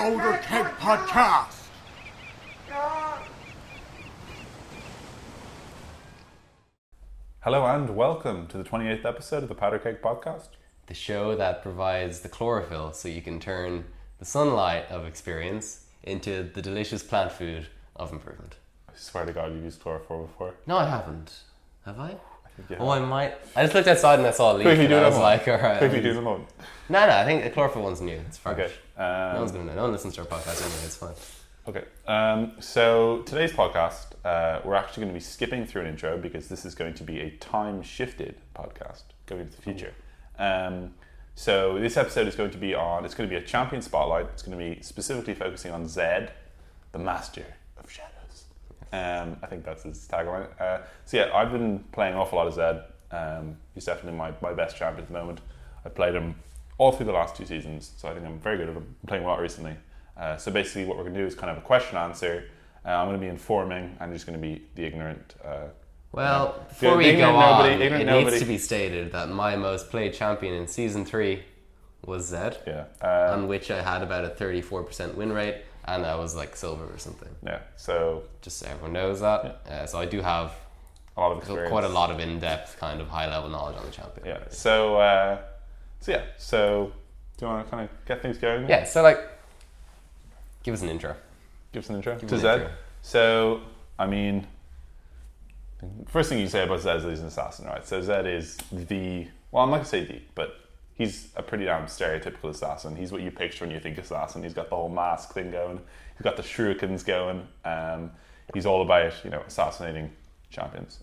Powder Keg Podcast. Hello and welcome to the 28th episode of the Powder Keg Podcast. The show that provides the chlorophyll so you can turn the sunlight of experience into the delicious plant food of improvement. I swear to God you've used chlorophyll before. No, I haven't. Have I? Yeah. Oh, I might. I just looked outside and I saw a leaf and I was like, alright. Quickly do them all. No, I think the chlorophyll one's new. It's fresh. Okay. No one's going to know. No one listens to our podcast anyway. It's fine. Okay. So today's podcast, we're actually going to be skipping through an intro because this is going to be a time-shifted podcast going into the future. So this episode is going to be it's going to be a champion spotlight. It's going to be specifically focusing on Zed, the Master of Shadows. I think that's his tagline. So yeah, I've been playing an awful lot of Zed. He's definitely my best champion at the moment. I've played him all through the last 2 seasons, so I think I'm very good at him. I'm playing a lot recently. So basically what we're going to do is kind of a question answer. I'm going to be informing, and just going to be the ignorant. Before we go on, it needs to be stated that my most played champion in Season 3 was Zed, on which I had about a 34% win rate, and I was like silver or something. Yeah, so... Just so everyone knows that. Yeah. So I do have a lot of experience. Quite a lot of in-depth kind of high-level knowledge on the champion. Yeah, so do you want to kind of get things going? Yeah, so like, give us an intro. Give us an intro to Zed. So, I mean, first thing you say about Zed is that he's an assassin, right? So Zed is I'm not going to say the, but he's a pretty damn stereotypical assassin. He's what you picture when you think assassin. He's got the whole mask thing going. He's got the shurikens going. He's all about, assassinating champions.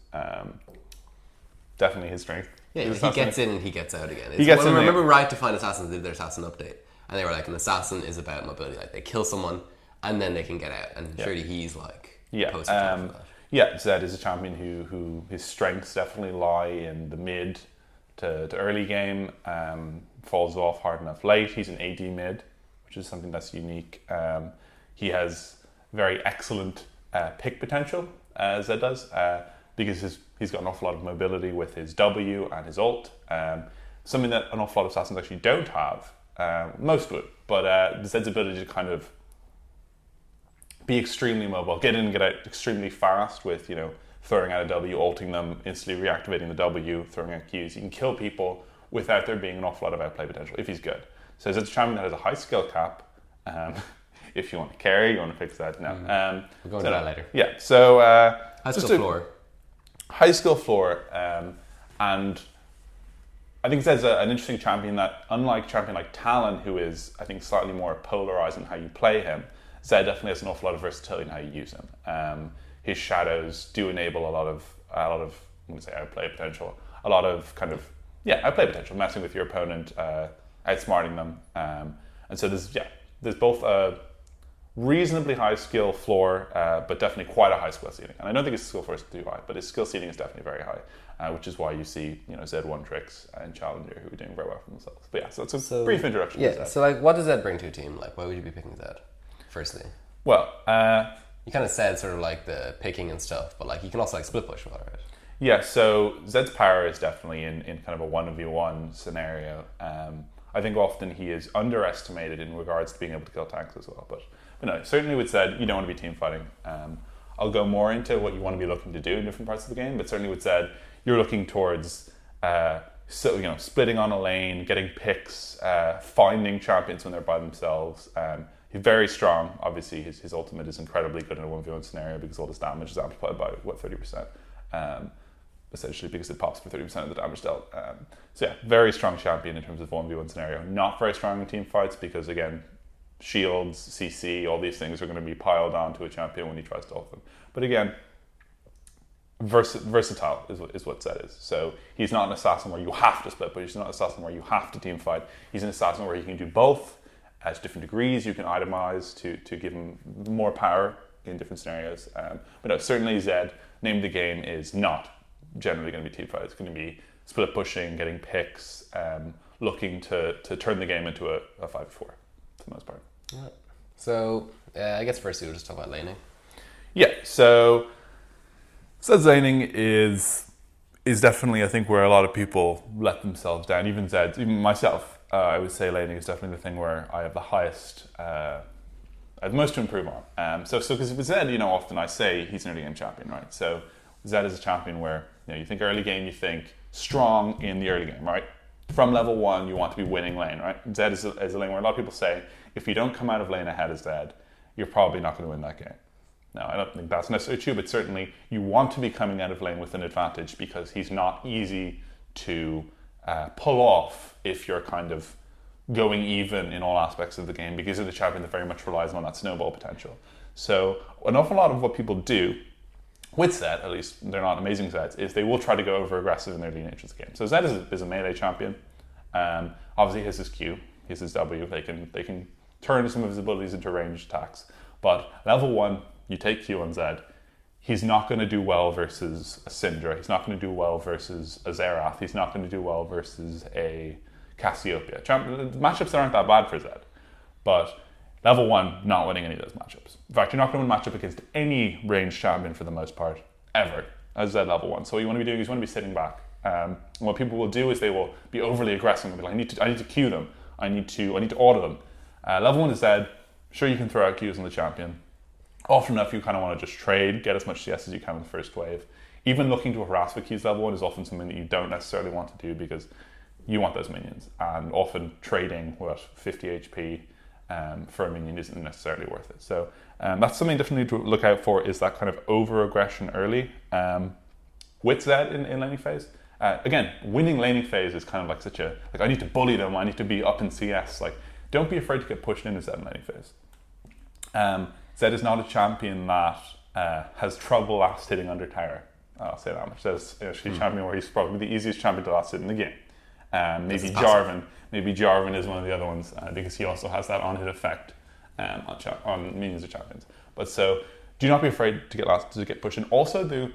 Definitely his strength. Yeah, he gets in and he gets out again. Remember Right to Find Assassins did their assassin update, and they were like, an assassin is about mobility. Like, they kill someone and then they can get out. And surely he's like, poster child for that. Yeah, Zed is a champion who his strengths definitely lie in the mid to early game. Falls off hard enough late. He's an AD mid, which is something that's unique. He has very excellent pick potential, Zed does, because he's got an awful lot of mobility with his W and his ult. Something that an awful lot of assassins actually don't have. Most would, but Zed's ability to kind of be extremely mobile, get in and get out extremely fast with, throwing out a W, ulting them, instantly reactivating the W, throwing out Qs. You can kill people without there being an awful lot of outplay potential if he's good. So Zed's a champion that has a high skill cap. If you want to carry, you want to fix that. No. We'll go into that later. Yeah, so... high skill floor. High skill floor, and I think Zed's an interesting champion that, unlike a champion like Talon, who is, I think, slightly more polarized in how you play him, Zed definitely has an awful lot of versatility in how you use him. His shadows do enable a lot of I'm going to say outplay potential, a lot of kind of outplay potential, messing with your opponent, outsmarting them, and so there's both a reasonably high skill floor, but definitely quite a high skill ceiling. And I don't think his skill floor is too high, but his skill ceiling is definitely very high, which is why you see Zed One Tricks and Challenger who are doing very well for themselves. But yeah, so that's a brief introduction. Yeah, so like, what does Zed bring to a team? Like, why would you be picking Zed? Firstly, well, you kind of said sort of like the picking and stuff, but like you can also like split push with it, right? Yeah, so Zed's power is definitely in kind of a 1v1 scenario. I think often he is underestimated in regards to being able to kill tanks as well. But no, certainly with Zed, you don't want to be team fighting. I'll go more into what you want to be looking to do in different parts of the game, but certainly with Zed, you're looking towards splitting on a lane, getting picks, finding champions when they're by themselves. He's very strong. Obviously, his ultimate is incredibly good in a 1v1 scenario because all his damage is amplified by 30%. Essentially because it pops for 30% of the damage dealt. Very strong champion in terms of 1v1 scenario. Not very strong in team fights because, again, shields, CC, all these things are going to be piled onto a champion when he tries to ult them. But again, versatile is what Zed is. So he's not an assassin where you have to split, but he's not an assassin where you have to team fight. He's an assassin where you can do both at different degrees. You can itemize to give him more power in different scenarios. But no, certainly Zed, name of the game, is not generally going to be team fight. It's going to be split pushing, getting picks, looking to turn the game into a 5v4 for the most part. Right. So I guess firstly we'll just talk about laning. Yeah, so Zed's laning is definitely, I think, where a lot of people let themselves down. Even myself, I would say laning is definitely the thing where I have the highest the most to improve on. So because with Zed, often I say he's an early game champion, right? So Zed is a champion where you think early game, you think strong in the early game, right? From level 1, you want to be winning lane, right? Zed is a lane where a lot of people say if you don't come out of lane ahead of Zed, you're probably not going to win that game. Now, I don't think that's necessarily true, but certainly you want to be coming out of lane with an advantage because he's not easy to pull off if you're kind of going even in all aspects of the game, because he's a champion that very much relies on that snowball potential. So an awful lot of what people do with Zed, at least they're not amazing Zeds, is they will try to go over aggressive in the early nature of the game. So Zed is a melee champion. Obviously he has his Q, he has his W, they can turn some of his abilities into ranged attacks. But level 1, you take Q on Zed, he's not going to do well versus a Syndra, he's not going to do well versus a Xerath, he's not going to do well versus a Cassiopeia. The matchups aren't that bad for Zed, but level 1, not winning any of those matchups. In fact, you're not going to win a matchup against any ranged champion for the most part, ever, as Zed level 1. So what you want to be doing is you want to be sitting back. And what people will do is they will be overly aggressive and be like, I need to Q them, I need to auto them. Level 1 is Zed, sure you can throw out Qs on the champion. Often enough, you kind of want to just trade, get as much CS as you can in the first wave. Even looking to harass with Qs level 1 is often something that you don't necessarily want to do because you want those minions, and often trading 50 HP for a minion isn't necessarily worth it. So that's something definitely to look out for, is that kind of over aggression early with Zed in laning phase. Again, winning laning phase is kind of like such a I need to bully them, I need to be up in CS. Don't be afraid to get pushed into Zed in laning phase. Zed is not a champion that has trouble last hitting under tower. I'll say that much. She's a champion where he's probably the easiest champion to last hit in the game. Maybe Jarvan is one of the other ones because he also has that on-hit effect on minions of champions. But so do not be afraid to get pushed in. Also,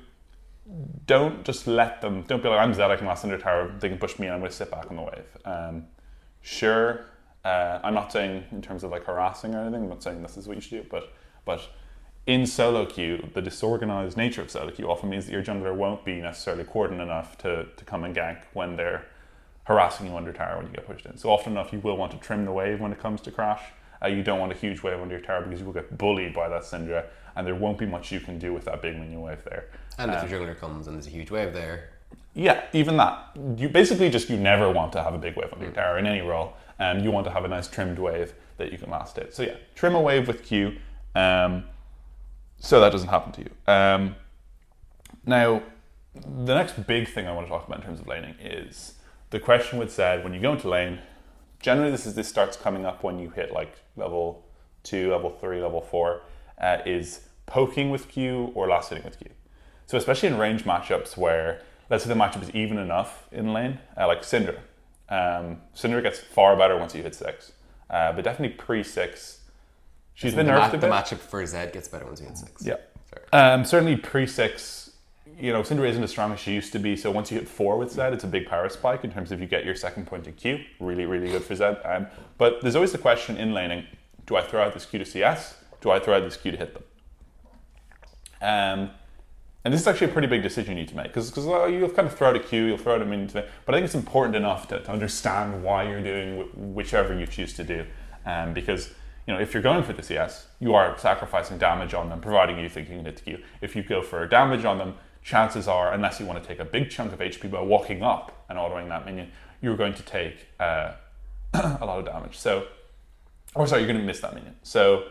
don't just let them. Don't be like, I'm Zed, I can last under tower. They can push me, and I'm going to sit back on the wave. Sure, I'm not saying in terms of harassing or anything. I'm not saying this is what you should do, but in solo queue, the disorganized nature of solo queue often means that your jungler won't be necessarily coordinated enough to come and gank when they're harassing you under tower when you get pushed in. So often enough, you will want to trim the wave when it comes to crash. You don't want a huge wave under your tower because you will get bullied by that Syndra, and there won't be much you can do with that big minion wave there. And if your jungler comes and there's a huge wave there. Yeah, even that. You basically you never want to have a big wave under your tower in any role. You want to have a nice trimmed wave that you can last it. So yeah, trim a wave with Q so that doesn't happen to you. Now, the next big thing I want to talk about in terms of laning is the question with Zed, when you go into lane, generally this starts coming up when you hit level 2, level 3, level 4, is poking with Q or last hitting with Q. So especially in range matchups where, let's say the matchup is even enough in lane, like Syndra. Syndra gets far better once you hit 6, but definitely pre-6, she's been nerfed a bit. The matchup for Zed gets better once you hit 6. Yeah. Certainly pre-6, Syndra isn't as strong as she used to be, so once you hit 4 with Zed, it's a big power spike in terms of you get your second point in Q. Really, really good for Zed. But there's always the question in laning, do I throw out this Q to CS? Do I throw out this Q to hit them? And this is actually a pretty big decision you need to make, because you'll kind of throw out a Q, you'll throw out a minion today, but I think it's important enough to understand why you're doing whichever you choose to do. Because if you're going for the CS, you are sacrificing damage on them, providing you think you can hit the Q. If you go for damage on them, chances are, unless you want to take a big chunk of HP by walking up and autoing that minion, you're going to take a lot of damage. You're going to miss that minion. So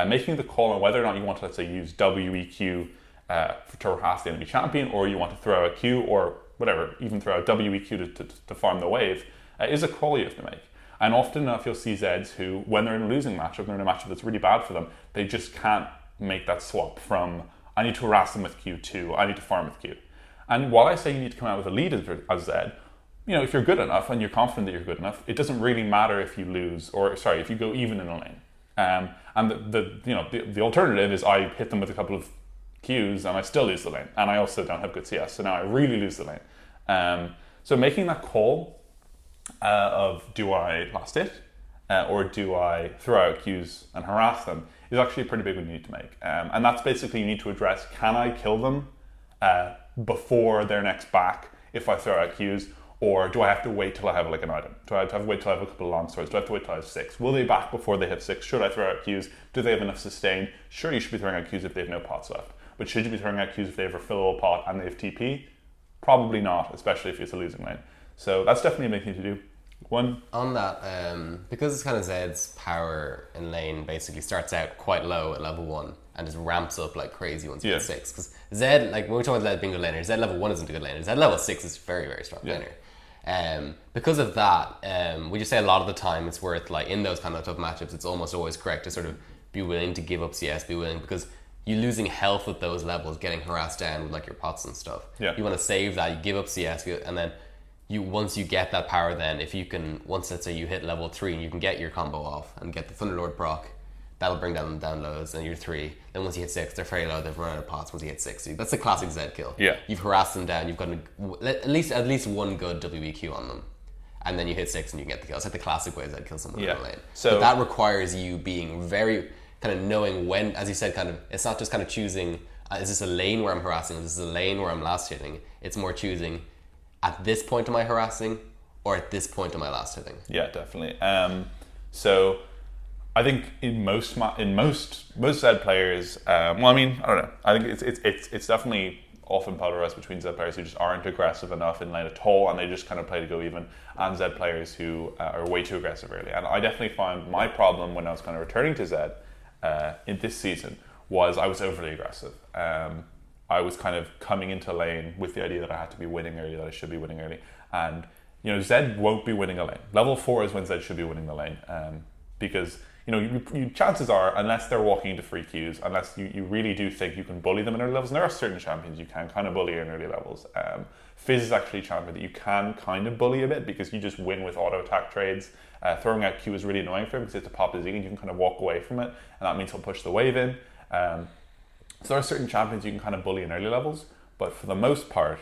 making the call on whether or not you want to, let's say, use WEQ to harass the enemy champion, or you want to throw a Q or whatever, even throw a WEQ to farm the wave, is a call you have to make. And often enough, you'll see Zeds who, when they're in a losing matchup, they're in a matchup that's really bad for them, they just can't make that swap from, I need to harass them with Q to, I need to farm with Q. And while I say you need to come out with a lead as Zed, if you're good enough and you're confident that you're good enough, it doesn't really matter if you lose, if you go even in a lane. And the alternative is I hit them with a couple of Qs and I still lose the lane, and I also don't have good CS, so now I really lose the lane. So making that call of do I last hit or do I throw out Qs and harass them is actually a pretty big one you need to make. And that's basically, you need to address, can I kill them before their next back if I throw out Qs, Or do I have to wait till I have like an item? Do I have to wait till I have a couple of long swords? Do I have to wait till I have 6? Will they back before they have 6? Should I throw out Qs? Do they have enough sustain? Sure, you should be throwing out Qs if they have no pots left. But should you be throwing out Qs if they have a refillable pot and they have TP? Probably not, especially if it's a losing lane. So that's definitely a big thing to do. One. On that, because it's kind of Zed's power in lane basically starts out quite low at level 1 and just ramps up like crazy once you get 6. Because Zed, like when we're talking about Zed being a good laner, Zed level 1 isn't a good laner. Zed level 6 is very, very strong laner. Because of that, would you say a lot of the time it's worth, like in those kind of tough matchups, it's almost always correct to sort of be willing to give up CS, because you losing health at those levels, getting harassed down with like your pots and stuff. You want to save that, you give up CS, and then once you get that power, then if you can, once let's say you hit level 3 and you can get your combo off and get the Thunderlord proc, that'll bring down lows, and you're 3. Then once you hit 6, they're very low, they've run out of pots once you hit 6. That's a classic Zed kill. You've harassed them down, you've got at least one good WEQ on them, and then you hit 6 and you can get the kill. It's like the classic way Zed kills someone in the lane. So but that requires you being very kind of knowing when, as you said, kind of, it's not just kind of choosing, is this a lane where I'm harassing, is this a lane where I'm last hitting? It's more choosing, at this point am I harassing, or at this point am I last hitting? Yeah, definitely. So I think in most Zed players, well, I mean, I don't know. I think it's definitely often polarized between Zed players who just aren't aggressive enough in lane at all, and they just kind of play to go even, and Zed players who are way too aggressive early. And I definitely found my problem when I was kind of returning to Zed in this season was I was overly aggressive. I was kind of coming into lane with the idea that I had to be winning early, that I should be winning early. And, you know, Zed won't be winning a lane. Level 4 is when Zed should be winning the lane. Because, you know, chances are, unless they're walking into free queues, unless you really do think you can bully them in early levels, and there are certain champions you can kind of bully in early levels. Fizz is actually a champion that you can kind of bully a bit because you just win with auto attack trades. Throwing out Q is really annoying for him because it's a pop his E and you can kind of walk away from it, and that means he'll push the wave in. So there are certain champions you can kind of bully in early levels, but for the most part,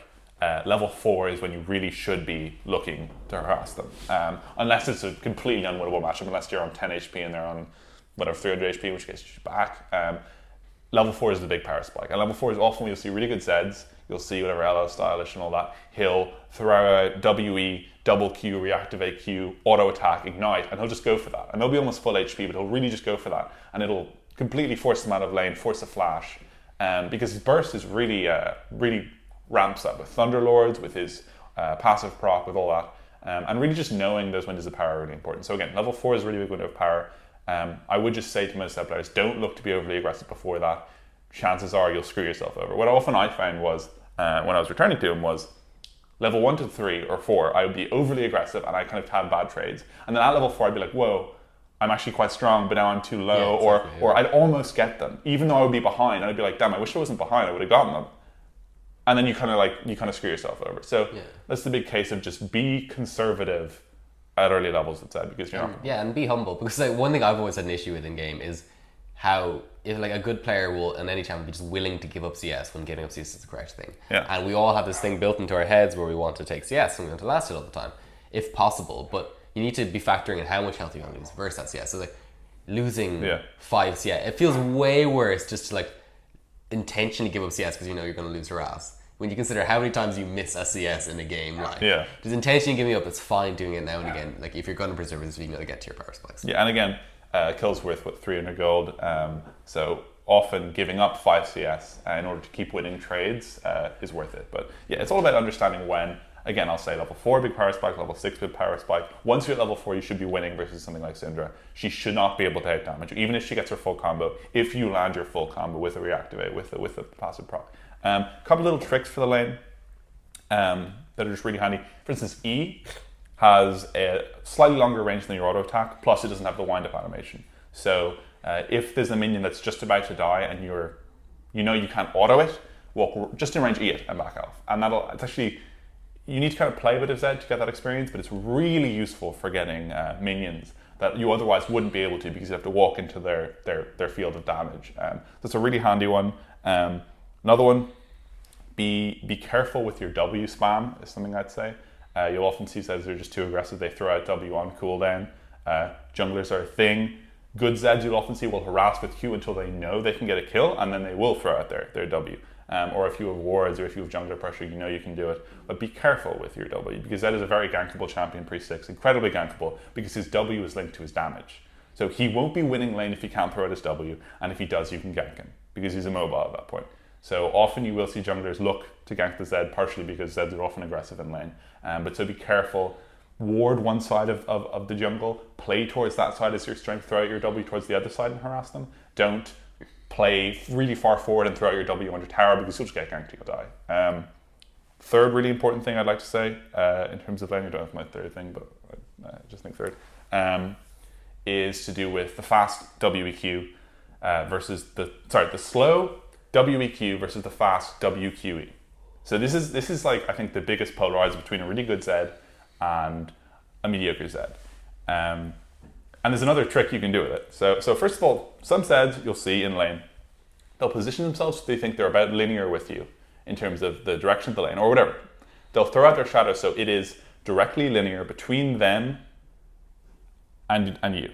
level 4 is when you really should be looking to harass them. Unless it's a completely unwinnable matchup, unless you're on 10 HP and they're on whatever 300 HP, which gets you back. Level 4 is the big power spike. And level 4 is often you'll see really good Zeds, you'll see whatever LO stylish and all that. He'll throw out WE, double Q, reactivate Q, auto attack, ignite, and he'll just go for that. And they'll be almost full HP, but he'll really just go for that. And it'll completely force them out of lane, force a flash. Because his burst is really ramps up with Thunderlords, with his passive proc, with all that. And really just knowing those windows of power are really important. So again, level 4 is a really big window of power. I would just say to most Zed players, don't look to be overly aggressive before that. Chances are you'll screw yourself over. What often I found was, when I was returning to him, was level 1 to 3 or 4, I would be overly aggressive and I kind of have bad trades. And then at level 4, I'd be like, whoa, I'm actually quite strong, but now I'm too low. Or I'd almost get them, even though I would be behind. I'd be like, damn, I wish I wasn't behind. I would have gotten them. And then you kind of screw yourself over. So that's the big case of just be conservative at early levels, it's said, because you're not. Yeah, and be humble, because like, one thing I've always had an issue with in game is how if like a good player will in any champion be just willing to give up CS when giving up CS is the correct thing. Yeah. And we all have this thing built into our heads where we want to take CS and we want to last it all the time, if possible. But you need to be factoring in how much health you're going to lose versus that CS. So like losing 5 CS, it feels way worse just to like intentionally give up CS because you know you're going to lose your ass. When you consider how many times you miss a CS in a game, like just intentionally giving up, it's fine doing it now and again. Like if you're going to preserve this, you got to get to your power spikes. Yeah, and again, kills worth 300 gold. So often giving up 5 CS in order to keep winning trades is worth it. But yeah, it's all about understanding when. Again, I'll say level 4 big power spike, level 6 big power spike. Once you're at level 4, you should be winning versus something like Syndra. She should not be able to out damage you, even if she gets her full combo. If you land your full combo with a reactivate, with a passive proc. Couple little tricks for the lane that are just really handy. For instance, E has a slightly longer range than your auto attack, plus it doesn't have the wind up animation. So if there's a minion that's just about to die and you can't auto it, walk just in range, E it and back off. And it's actually, you need to kind of play with Zed to get that experience, but it's really useful for getting minions that you otherwise wouldn't be able to because you have to walk into their field of damage. That's a really handy one. Another one, be careful with your W spam is something I'd say. You'll often see Zeds are just too aggressive. They throw out W on cooldown. Junglers are a thing. Good Zeds you'll often see will harass with Q until they know they can get a kill, and then they will throw out their W. or if you have wards or if you have jungler pressure, you know you can do it. But be careful with your W, because Zed is a very gankable champion pre-6, incredibly gankable, because his W is linked to his damage. So he won't be winning lane if he can't throw out his W, and if he does, you can gank him, because he's immobile at that point. So often you will see junglers look to gank the Zed, partially because Zeds are often aggressive in lane. But so be careful. Ward one side of the jungle, play towards that side as your strength, throw out your W towards the other side and harass them. Don't play really far forward and throw out your W under tower, because you'll just get ganked and you'll die. Third really important thing I'd like to say, in terms of lane, I don't have my third thing, but I just think third, is to do with the fast WEQ versus the slow WEQ versus the fast WQE. So this is like, I think, the biggest polarizer between a really good Zed and a mediocre Zed. And there's another trick you can do with it. So first of all, some Zeds you'll see in lane, they'll position themselves so they think they're about linear with you in terms of the direction of the lane or whatever. They'll throw out their shadow so it is directly linear between them and you.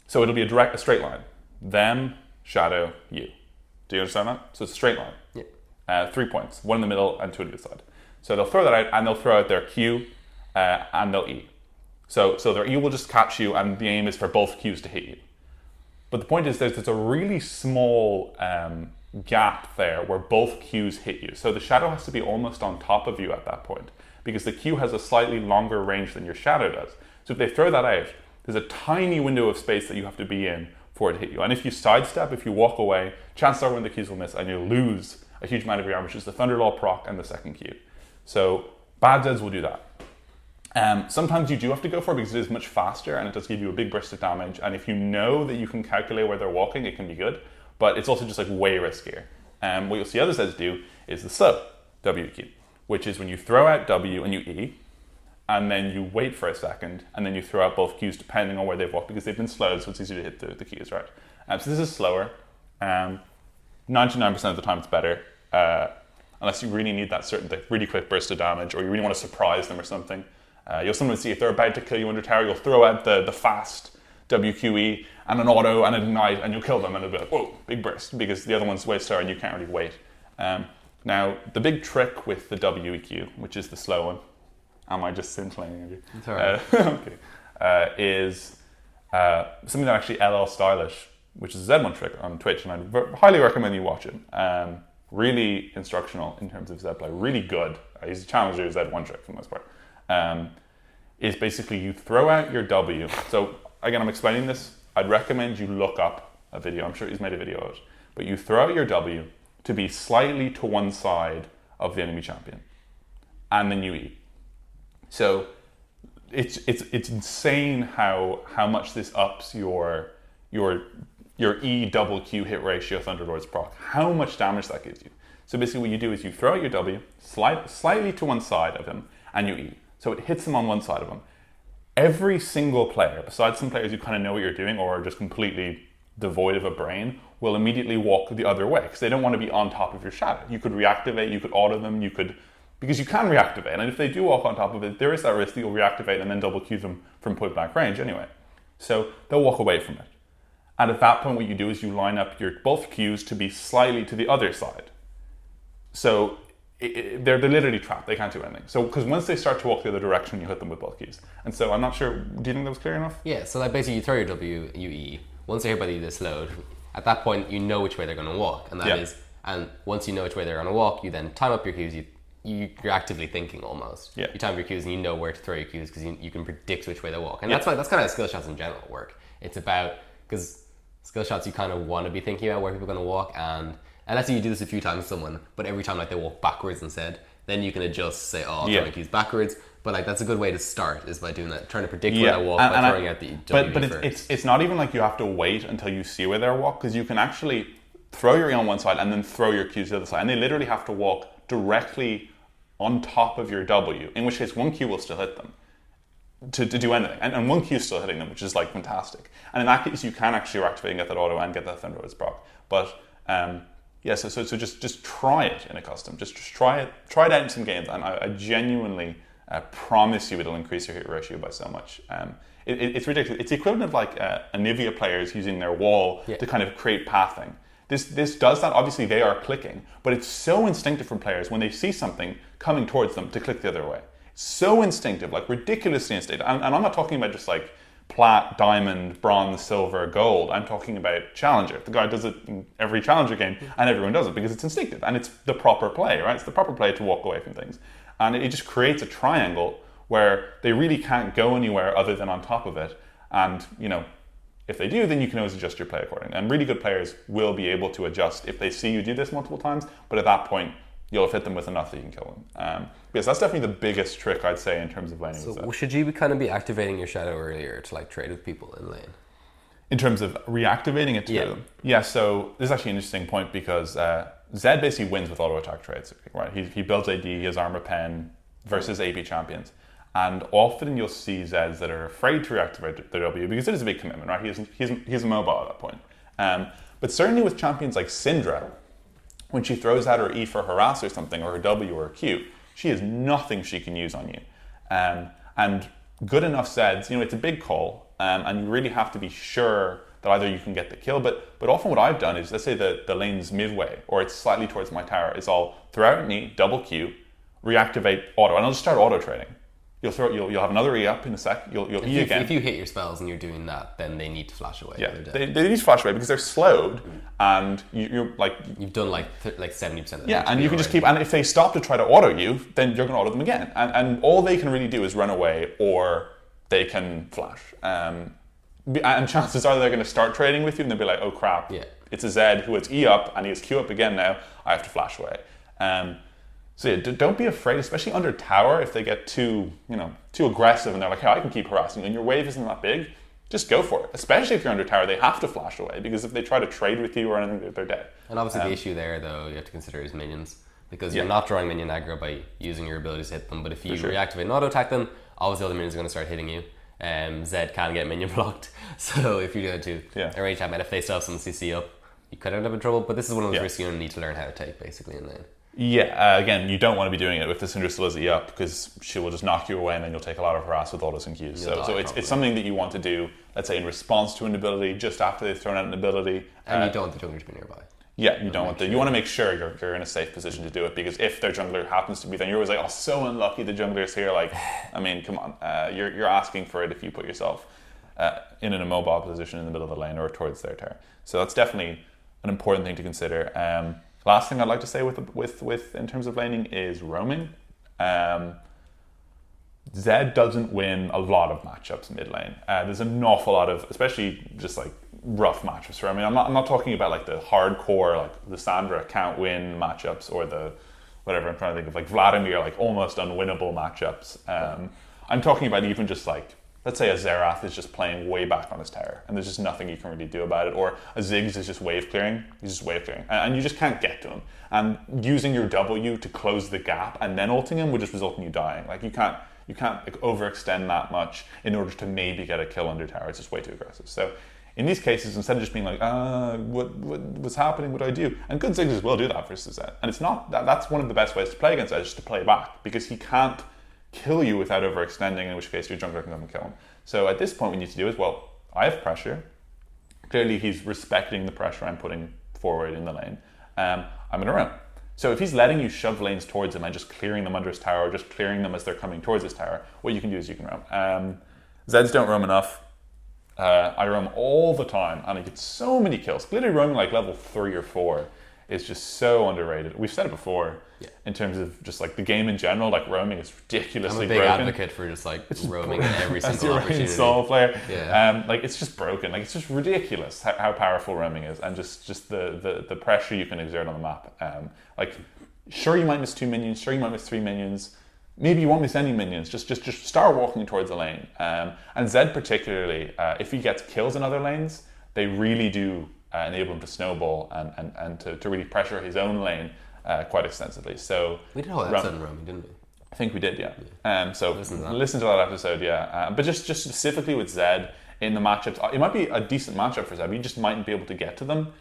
So it'll be a straight line. Them, shadow, you. Do you understand that? So it's a straight line. Yeah. 3 points, one in the middle and two on the other side. So they'll throw that out and they'll throw out their Q and they'll E. So their E will just catch you, and the aim is for both Qs to hit you. But the point is there's a really small gap there where both Qs hit you. So the shadow has to be almost on top of you at that point, because the Q has a slightly longer range than your shadow does. So if they throw that out, there's a tiny window of space that you have to be in for it to hit you. And if you sidestep, if you walk away, chances are one of the Qs will miss and you'll lose a huge amount of your armor, which is the Thunderlaw proc and the second Q. So bad Zeds will do that. Sometimes you do have to go for it because it is much faster and it does give you a big burst of damage. And if you know that you can calculate where they're walking, it can be good. But it's also just like way riskier. What you'll see other Zeds do is the slow WQ, which is when you throw out W and you E, and then you wait for a second, and then you throw out both Qs depending on where they've walked, because they've been slowed, so it's easy to hit the Qs, right? So this is slower. 99% of the time it's better, unless you really need that certain really quick burst of damage, or you really want to surprise them or something. You'll sometimes see if they're about to kill you under tower, you'll throw out the fast WQE and an auto and an ignite, and you'll kill them, and it'll be like, whoa, big burst, because the other one's way slower and you can't really wait. Now, the big trick with the WEQ, which is the slow one, am I just scintillating at you? It's all right. Okay. Is something that actually LL Stylish, which is a Z1 trick on Twitch, and I highly recommend you watch it. Really instructional in terms of Z play, really good. He's a challenger Z1 trick for the most part. Is basically you throw out your W. So again, I'm explaining this. I'd recommend you look up a video. I'm sure he's made a video of it. But you throw out your W to be slightly to one side of the enemy champion, and then you E. So it's insane how much this ups your E double Q hit ratio Thunderlord's proc. How much damage that gives you. So basically what you do is you throw out your W slightly to one side of him and you E. So it hits him on one side of him. Every single player, besides some players who kind of know what you're doing or are just completely devoid of a brain, will immediately walk the other way because they don't want to be on top of your shadow. You could reactivate, you could auto them, because you can reactivate, and if they do walk on top of it, there is that risk that you'll reactivate and then double Q them from point blank range anyway. So they'll walk away from it. And at that point, what you do is you line up your both Qs to be slightly to the other side. So they're literally trapped. They can't do anything. So because once they start to walk the other direction, you hit them with both Qs. And so I'm not sure. Do you think that was clear enough? Yeah. So like basically, you throw your W, you E. Once they're everybody this load, at that point you know which way they're going to walk, and that is. And once you know which way they're going to walk, you then time up your Qs. You're actively thinking almost. Yeah. You time your Qs and you know where to throw your Qs because you can predict which way they walk. And that's kind of how skill shots in general work. It's about, because skill shots you kind of want to be thinking about where people are going to walk, and let's say you do this a few times with someone, but every time like they walk backwards instead, then you can adjust, say, oh, I'll throw my Qs backwards. But like that's a good way to start, is by doing that, trying to predict where they walk by throwing out the W first. It's not even like you have to wait until you see where they walk, because you can actually throw your E on one side and then throw your Qs to the other side, and they literally have to walk directly on top of your W, in which case one Q will still hit them to do anything, and one Q is still hitting them, which is like fantastic. And in that case, you can actually reactivate and get that auto and get that Thunderlord's proc. But so just try it in a custom. Just try it out in some games, and I genuinely promise you it'll increase your hit ratio by so much. It's ridiculous. It's the equivalent of like Anivia players using their wall to kind of create pathing. This does that. Obviously, they are clicking, but it's so instinctive from players when they see something coming towards them to click the other way. So instinctive, like ridiculously instinctive. And I'm not talking about just like plat, diamond, bronze, silver, gold. I'm talking about challenger. The guy does it in every challenger game, and everyone does it because it's instinctive and it's the proper play, right? It's the proper play to walk away from things, and it just creates a triangle where they really can't go anywhere other than on top of it. And if they do, then you can always adjust your play accordingly. And really good players will be able to adjust if they see you do this multiple times, but at that point, you'll have hit them with enough that you can kill them. Because that's definitely the biggest trick, I'd say, in terms of laning. So should you kind of be activating your shadow earlier to like trade with people in lane? In terms of reactivating it to them? Yeah, so this is actually an interesting point because Zed basically wins with auto attack trades, right? He builds AD, he has armor pen versus AP champions. And often you'll see Zeds that are afraid to reactivate their W because it is a big commitment, right? He's mobile at that point. But certainly with champions like Syndra, when she throws out her E for harass or something, or her W or her Q, she has nothing she can use on you. And good enough Zeds, it's a big call, and you really have to be sure that either you can get the kill, but often what I've done is, let's say the lane's midway, or it's slightly towards my tower, is I'll throw out an E, double Q, reactivate auto, and I'll just start auto trading. You'll have another E up in a sec. You'll E again. If you hit your spells and you're doing that, then they need to flash away. Yeah, they need to flash away because they're slowed, and you're like you've done like 70% of it. Yeah, and you can just keep. And if they stop to try to auto you, then you're going to auto them again. And all they can really do is run away, or they can flash. And chances are they're going to start trading with you, and they'll be like, "Oh crap! Yeah. It's a Zed who has E up and he has Q up again now. I have to flash away." So yeah, don't be afraid, especially under tower, if they get too aggressive and they're like, "Hey, I can keep harassing," and your wave isn't that big. Just go for it. Especially if you're under tower, they have to flash away because if they try to trade with you or anything, they're dead. And obviously, the issue there, though, you have to consider is minions because you're not drawing minion aggro by using your abilities to hit them. But if you reactivate and auto attack them, obviously, other minions are going to start hitting you. Zed can get minion blocked, so if you're going to arrange that, and if they still have some CC up, you could end up in trouble. But this is one of those risks you need to learn how to take, basically, in lane. Yeah, again, you don't want to be doing it with the Syndra still has E up because she will just knock you away and then you'll take a lot of harass with autos and Qs. So it's something that you want to do, let's say, in response to an ability, just after they've thrown out an ability. And you don't want the jungler to be nearby. Yeah, you want to make sure you're in a safe position to do it because if their jungler happens to be, then you're always like, "Oh, so unlucky the jungler is here." Like, I mean, come on, you're asking for it if you put yourself in an immobile position in the middle of the lane or towards their tower. So that's definitely an important thing to consider. Last thing I'd like to say with in terms of laning is roaming. Zed doesn't win a lot of matchups mid lane. There's an awful lot of, especially just like rough matchups for him. I'm not talking about like the hardcore, like the Sandra can't win matchups or the whatever I'm trying to think of, like Vladimir, like almost unwinnable matchups. I'm talking about even just like, let's say a Xerath is just playing way back on his tower and there's just nothing you can really do about it, or a Ziggs is just wave clearing, and you just can't get to him. And using your W to close the gap and then ulting him would just result in you dying. Like you can't like overextend that much in order to maybe get a kill under tower. It's just way too aggressive. So in these cases, instead of just being like, what's happening? What do I do? And good Ziggs will do that versus Zed. And it's not that's one of the best ways to play against Zed, just to play back, because he can't kill you without overextending, in which case your jungler can come and kill him. So at this point, what we need to do is, well, I have pressure. Clearly, he's respecting the pressure I'm putting forward in the lane. I'm going to roam. So if he's letting you shove lanes towards him and just clearing them under his tower, or just clearing them as they're coming towards his tower, what you can do is you can roam. Zeds don't roam enough. I roam all the time, and I get so many kills. Literally roaming like level 3 or 4 is just so underrated. We've said it before in terms of just like the game in general, like roaming is ridiculously broken. I'm a big advocate for just like roaming in every single opportunity. Solo player. Yeah. Like it's just broken. Like it's just ridiculous how powerful roaming is, and just the pressure you can exert on the map. Like sure you might miss 2 minions, sure you might miss 3 minions. Maybe you won't miss any minions. Just start walking towards the lane. And Zed particularly, if he gets kills in other lanes, they really do enable him to snowball and to really pressure his own lane quite extensively. So we did a whole episode on roaming, didn't we? I think we did, yeah. So listen to that episode, yeah. But just specifically with Zed in the matchups, it might be a decent matchup for Zed. You just mightn't be able to get to them.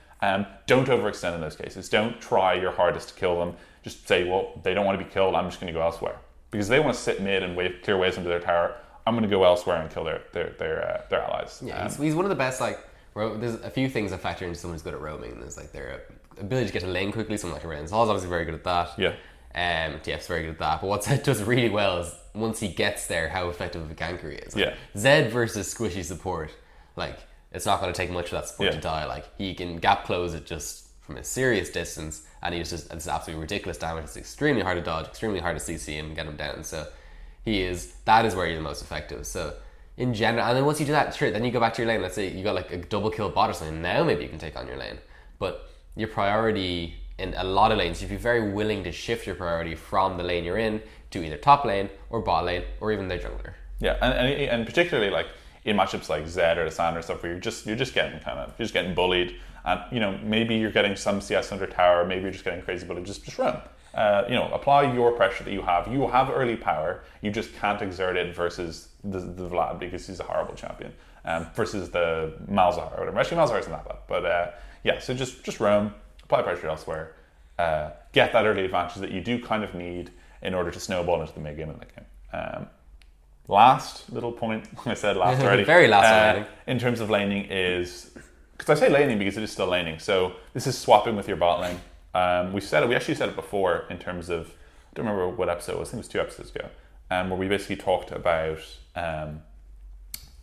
Don't overextend in those cases. Don't try your hardest to kill them. Just say, well, they don't want to be killed. I'm just going to go elsewhere. Because they want to sit mid and clear waves into their tower. I'm going to go elsewhere and kill their allies. Yeah, he's one of the best like There's a few things that factor into someone who's good at roaming. There's like their ability to get to lane quickly, someone like Rens. Hall's obviously very good at that. Yeah. TF's very good at that. But what Zed does really well is once he gets there, how effective of a ganker he is. Like, Zed versus squishy support, like it's not going to take much for that support to die. Like he can gap close it just from a serious distance, and it's absolutely ridiculous damage. It's extremely hard to dodge, extremely hard to CC him and get him down. So that is where you're the most effective. So in general, and then once you do that, sure, then you go back to your lane. Let's say you got like a double kill bot or something. Now maybe you can take on your lane, but your priority in a lot of lanes, you'd be very willing to shift your priority from the lane you're in to either top lane or bot lane or even their jungler. Yeah, and particularly like in matchups like Zed or the Sand stuff where you're just getting bullied, and maybe you're getting some CS under tower, maybe you're just getting crazy bullied. Just run. Apply your pressure that you have. You have early power. You just can't exert it versus the Vlad because he's a horrible champion. Versus the Malzahar or whatever. Actually, Malzahar isn't that bad, but so just roam. Apply pressure elsewhere, get that early advantage that you do kind of need in order to snowball into the mid game in that game. Last little point, I said last already. Very last already. In terms of laning is, because I say laning because it is still laning, so this is swapping with your bot lane. We actually said it before in terms of, I don't remember what episode it was, I think it was 2 episodes ago, where we basically talked about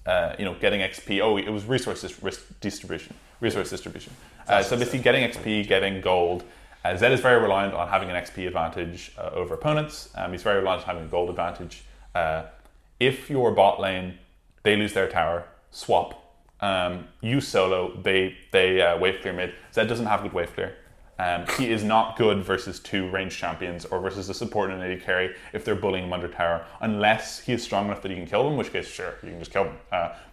getting XP. Oh, it was resource distribution. So basically getting XP, getting gold. Zed is very reliant on having an XP advantage over opponents. He's very reliant on having a gold advantage. If your bot lane, they lose their tower, swap. You solo, they wave clear mid. Zed doesn't have good wave clear. He is not good versus 2 ranged champions or versus a support and an AD carry if they're bullying him under tower, unless he is strong enough that he can kill them, in which case, sure, you can just kill them.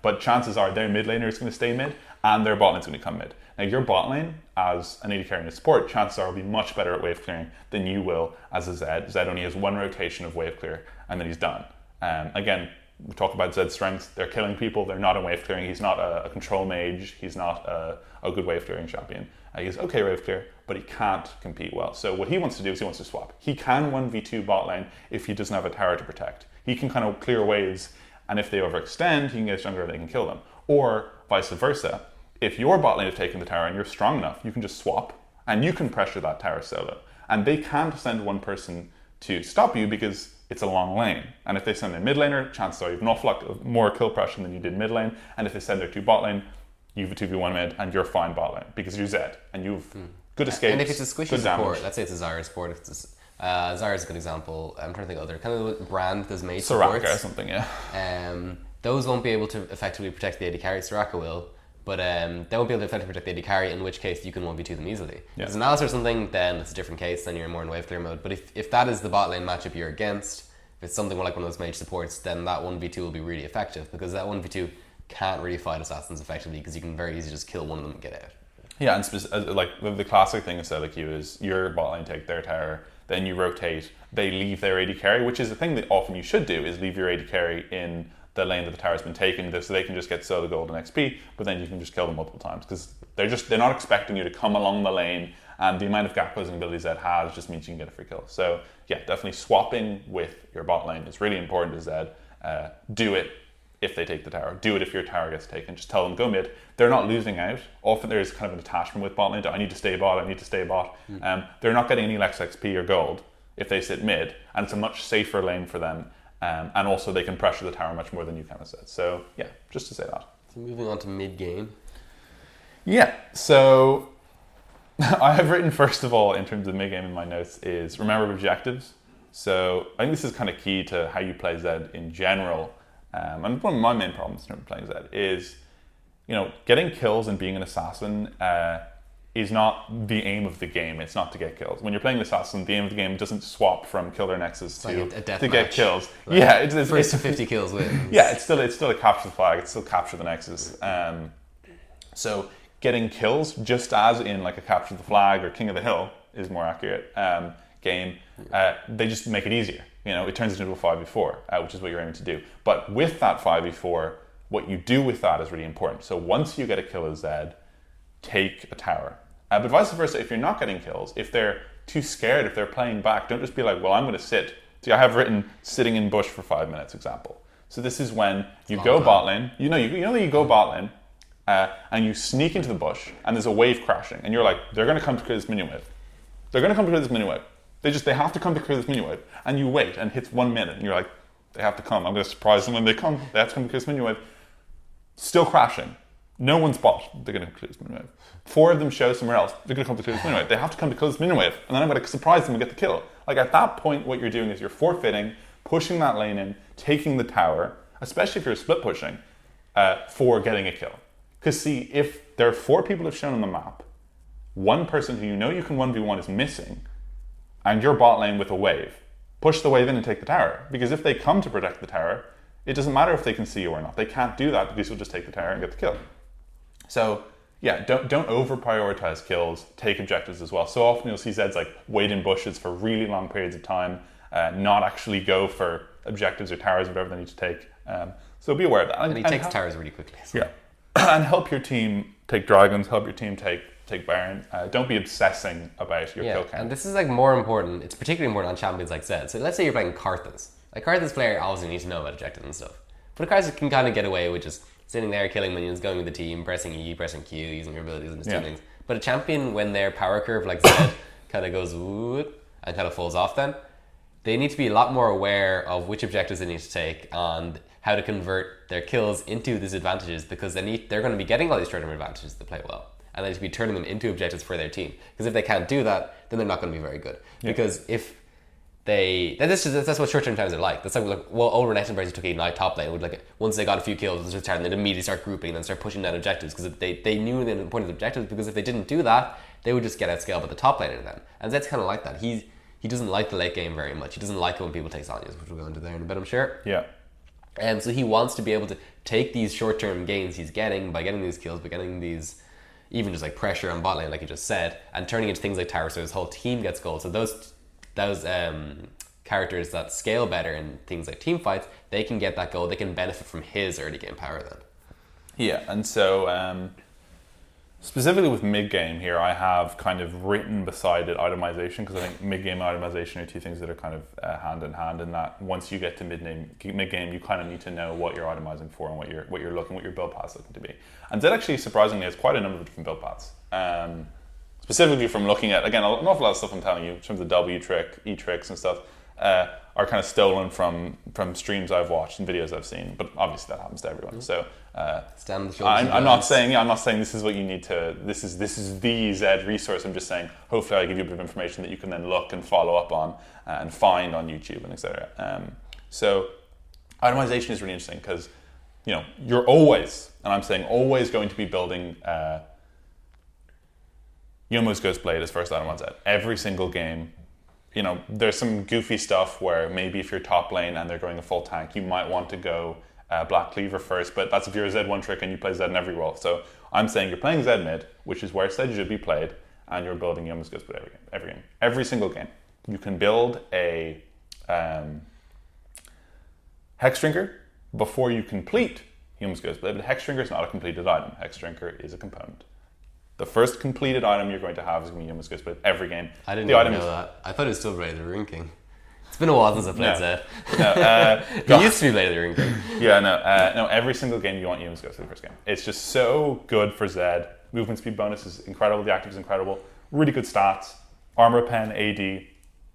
But chances are their mid laner is going to stay mid and their bot lane is going to come mid. Now, your bot lane, as an AD carry and a support, chances are will be much better at wave clearing than you will as a Zed. Zed only has 1 rotation of wave clear and then he's done. Again, we talk about Zed's strengths. They're killing people. They're not in wave clearing. He's not a control mage. He's not a good wave clearing champion. He's okay wave clear, but he can't compete well. So what he wants to do is he wants to swap. He can 1v2 bot lane if he doesn't have a tower to protect. He can kind of clear waves, and if they overextend, he can get jungler and they can kill them. Or vice versa. If your bot lane have taken the tower and you're strong enough, you can just swap, and you can pressure that tower solo. And they can't send one person to stop you because it's a long lane. And if they send their mid laner, chances are you have an awful lot more kill pressure than you did mid lane. And if they send their 2 bot lane, you have a 2v1 mid and you're fine bot lane because you're Zed and you've good escapes. And if it's a squishy support, let's say it's a Zarya support. If it's Zarya is a good example. I'm trying to think of other kind of brand there's made supports. Soraka or something, yeah. Those won't be able to effectively protect the AD carry. Soraka will, but they won't be able to effectively protect the AD carry, in which case you can 1v2 them easily. Yeah. If it's an Alice or something, then it's a different case, then you're more in wave clear mode. But if that is the bot lane matchup you're against, if it's something like one of those mage supports, then that 1v2 will be really effective because that 1v2 can't really fight assassins effectively because you can very easily just kill one of them and get out. Yeah, and like the classic thing in Solo Queue is your bot lane take their tower, then you rotate, they leave their AD carry, which is the thing that often you should do, is leave your AD carry in the lane that the tower's been taken so they can just get solo gold and XP, but then you can just kill them multiple times because they're not expecting you to come along the lane, and the amount of gap closing abilities that has just means you can get a free kill. So yeah, definitely swapping with your bot lane is really important to Zed. Do it if they take the tower. Do it if your tower gets taken. Just tell them, go mid. They're not losing out. Often there's kind of an attachment with bot lane. I need to stay bot. They're not getting any less XP or gold if they sit mid, and it's a much safer lane for them. And also they can pressure the tower much more than you kind of said. So yeah, just to say that. So moving on to mid game. Yeah, so I have written first of all in terms of mid game in my notes is remember objectives. So I think this is kind of key to how you play Zed in general. And one of my main problems in terms of playing Zed is, getting kills and being an assassin is not the aim of the game. It's not to get kills. When you're playing the assassin, the aim of the game doesn't swap from kill their nexus to get kills. Like yeah, it's first to 50 kills wins. Yeah, it's still a capture the flag. It's still capture the nexus. So getting kills, just as in like a capture the flag or King of the Hill is more accurate game. They just make it easier. It turns into a 5v4, which is what you're aiming to do. But with that 5v4, what you do with that is really important. So once you get a kill as Zed, take a tower. But vice versa, if you're not getting kills, if they're too scared, if they're playing back, don't just be like, well, I'm going to sit. See, I have written sitting in bush for 5 minutes example. So this is when you go bot lane. You go bot lane, and you sneak into the bush, and there's a wave crashing, and you're like, they're going to come to clear this minion wave. They're going to come to clear this minion wave. They have to come to clear this minion wave. And you wait, and it hits 1 minute, and you're like, they have to come. I'm going to surprise them when they come. They have to come to clear this minion wave. Still crashing. No one's bought. They're going to clear this minion wave. 4 of them show somewhere else. They're going to come to clear this minion wave. They have to come to clear this minion wave, and then I'm going to surprise them and get the kill. Like, at that point, what you're doing is you're forfeiting, pushing that lane in, taking the tower, especially if you're split pushing, for getting a kill. Because see, if there are 4 people who've shown on the map, one person who you know you can 1v1 is missing, and you're bot lane with a wave, push the wave in and take the tower. Because if they come to protect the tower, it doesn't matter if they can see you or not. They can't do that because you'll just take the tower and get the kill. So yeah, don't over prioritize kills, take objectives as well. So often you'll see Zeds like wait in bushes for really long periods of time, not actually go for objectives or towers, whatever they need to take. So be aware of that. And he takes towers really quickly. So. Yeah. And help your team take dragons, help your team take Baron. Don't be obsessing about your kill count. And this is like more important, it's particularly important on champions like Zed. So let's say you're playing Karthus. Like Karthus player obviously needs to know about objectives and stuff. But Karthus can kind of get away with just sitting there, killing minions, going with the team, pressing E, pressing Q, using your abilities and just doing things. But a champion, when their power curve like Zed kind of goes whoop and kind of falls off then, they need to be a lot more aware of which objectives they need to take and how to convert their kills into these advantages, because they're going to be getting all these short-term advantages to play well. And they need to be turning them into objectives for their team. Because if they can't do that, then they're not going to be very good. Yeah. Because if that's what short-term times are like. That's like well, over Nexenbergs took Ignite top lane. Would like once they got a few kills, they'd start and they'd immediately start grouping and then start pushing down objectives because they knew the importance of objectives. Because if they didn't do that, they would just get outscaled by the top laner then. And Zed's kind of like that. He doesn't like the late game very much. He doesn't like it when people take Zhonya's, which we'll go into there in a bit, I'm sure. Yeah. So he wants to be able to take these short-term gains he's getting by getting these kills, by getting these even just like pressure on bot lane, like you just said, and turning into things like tower, so his whole team gets gold. So those characters that scale better in things like team fights, they can get that gold. They can benefit from his early game power then. Yeah, and so specifically with mid-game here, I have kind of written beside it itemization, because I think mid-game and itemization are 2 things that are kind of hand in hand, in that once you get to mid-game, you kind of need to know what you're itemizing for and what your build path's looking to be. And Zed actually surprisingly has quite a number of different build paths. Specifically from looking at, again, an awful lot of stuff I'm telling you in terms of W trick, E tricks and stuff, are kind of stolen from streams I've watched and videos I've seen, but obviously that happens to everyone. So I'm not saying this is what you need to. This is the Zed resource. I'm just saying hopefully I give you a bit of information that you can then look and follow up on and find on YouTube and etc. So itemization is really interesting because you're always, and I'm saying always, going to be building Youmuu's Ghostblade as first item on Zed every single game. There's some goofy stuff where maybe if you're top lane and they're going a full tank, you might want to go Black Cleaver first, but that's if you're a Zed one trick and you play Zed in every role. So I'm saying you're playing Zed mid, which is where Zed should be played, and you're building Youmuu's Ghostblade every game. Every single game. You can build a Hex Drinker before you complete Youmuu's Ghostblade, but Hex Drinker is not a completed item. Hex Drinker is a component. The first completed item you're going to have is going to be Youmuu's Ghostblade every game. I didn't even know that. I thought it was still Blade of the Ruin King. It's been a while since I played Zed. It used to be Blade of the Ruin King. Yeah, no. Every single game you want Youmuu's Ghostblade first game. It's just so good for Zed. Movement speed bonus is incredible. The active is incredible. Really good stats. Armor pen, AD,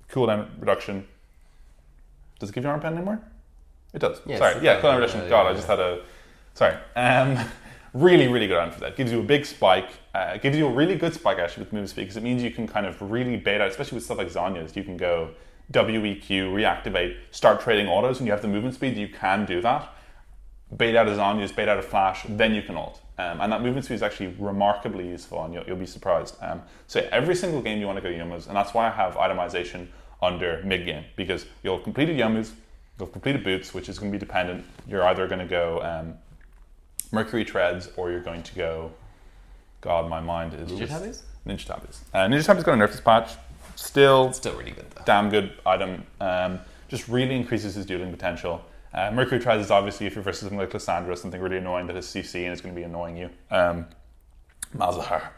cooldown reduction. Does it give you armor pen anymore? It does. Yeah, sorry. Yeah, cooldown reduction. God, I just had a... Sorry. Really, really good item for that. Gives you a big spike. Gives you a really good spike actually with movement speed, because it means you can kind of really bait out, especially with stuff like Zhonya's. You can go WEQ, reactivate, start trading autos, and you have the movement speed, you can do that. Bait out a Zhonya's, bait out a flash, then you can ult. And that movement speed is actually remarkably useful, and you'll be surprised. So every single game you want to go Youmuu's, and that's why I have itemization under mid-game, because you'll have completed Youmuu's, you'll have completed boots, which is going to be dependent. You're either going to go Mercury Treads, or you're going to go... God, my mind is... Ninja Tabbies? Ninja Tabbies. Ninja Tabbies got a nerf this patch. Still really good though. Damn good item. Just really increases his dueling potential. Mercury Treads is obviously, if you're versus something like Lysandra, something really annoying that has CC and is going to be annoying you. Malzahar.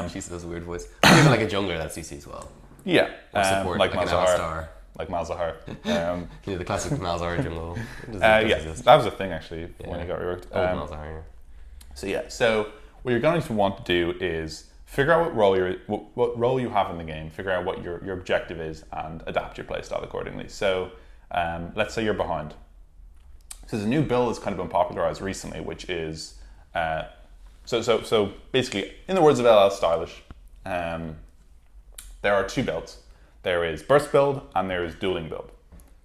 She does a weird voice. Even like a jungler that CC as well. Yeah. Support, like Malzahar. Like Malzahar. The classic Malzahar jungle. That was a thing actually when he got reworked. Malzahar. So yeah, so what you're going to want to do is figure out what role you have in the game, figure out what your objective is, and adapt your playstyle accordingly. So let's say you're behind. So there's a new build that's kind of been popularized recently, which is so basically, in the words of LL Stylish, there are two builds. There is burst build and there is dueling build.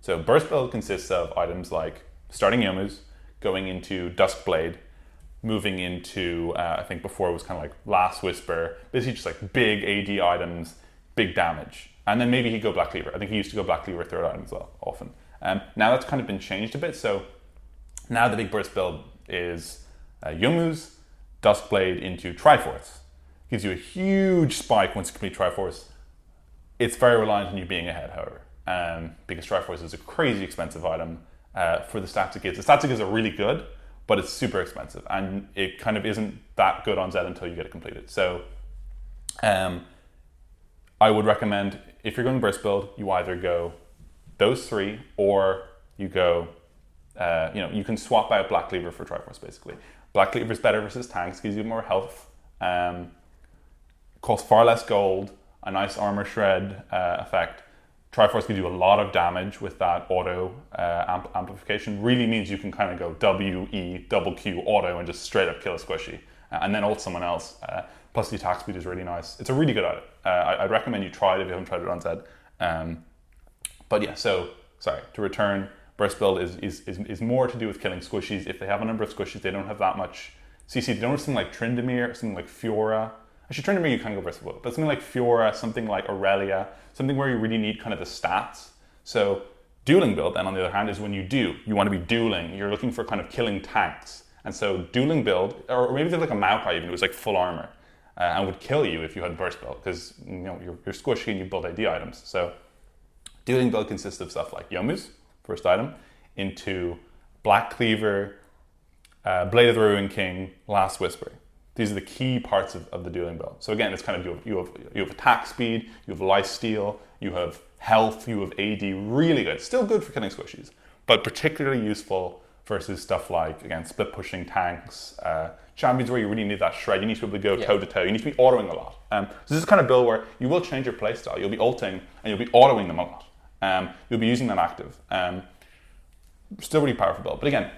So burst build consists of items like starting Yomu's, going into Duskblade, moving into, I think before it was kind of like Last Whisper, basically just like big AD items, big damage. And then maybe he'd go Black Cleaver. I think he used to go Black Cleaver third item as well, often. Now that's kind of been changed a bit. So now the big burst build is Yomu's, Duskblade into Triforce. Gives you a huge spike once you complete Triforce. It's very reliant on you being ahead, however, because Triforce is a crazy expensive item for the stats it gives. The stats it gives are really good, but it's super expensive, and it kind of isn't that good on Zed until you get it completed. So I would recommend, if you're going to burst build, you either go those three, or you go, you can swap out Black Cleaver for Triforce, basically. Black Cleaver is better versus tanks, gives you more health, costs far less gold, a nice armor shred effect. Triforce gives you a lot of damage with that auto amplification. Really means you can kind of go W, E, double Q, auto, and just straight up kill a squishy. And then ult someone else. Plus the attack speed is really nice. It's a really good item. I'd recommend you try it if you haven't tried it on Zed. But yeah, so, sorry, to return, burst build is more to do with killing squishies. If they have a number of squishies, they don't have that much CC. They don't have something like Tryndamere or something like Fiora. Actually, Tryndamere you can go burst build, but something like Fiora, something like Aurelia, something where you really need kind of the stats. So dueling build, then on the other hand, is when you want to be dueling. You're looking for kind of killing tanks. And so dueling build, or maybe there's like a Maokai even, it was like full armor, and would kill you if you had burst build, because you're squishy and you build AD items. So dueling build consists of stuff like Yomu's, first item, into Black Cleaver, Blade of the Ruin King, Last Whisper. These are the key parts of the dueling build. So again, it's kind of you have attack speed, you have lifesteal, you have health, you have AD, really good. Still good for killing squishies, but particularly useful versus stuff like, again, split pushing tanks, champions where you really need that shred. You need to be able to go toe to toe. You need to be autoing a lot. So this is kind of build where you will change your playstyle. You'll be ulting and you'll be autoing them a lot. You'll be using them active. Still really powerful build, but again,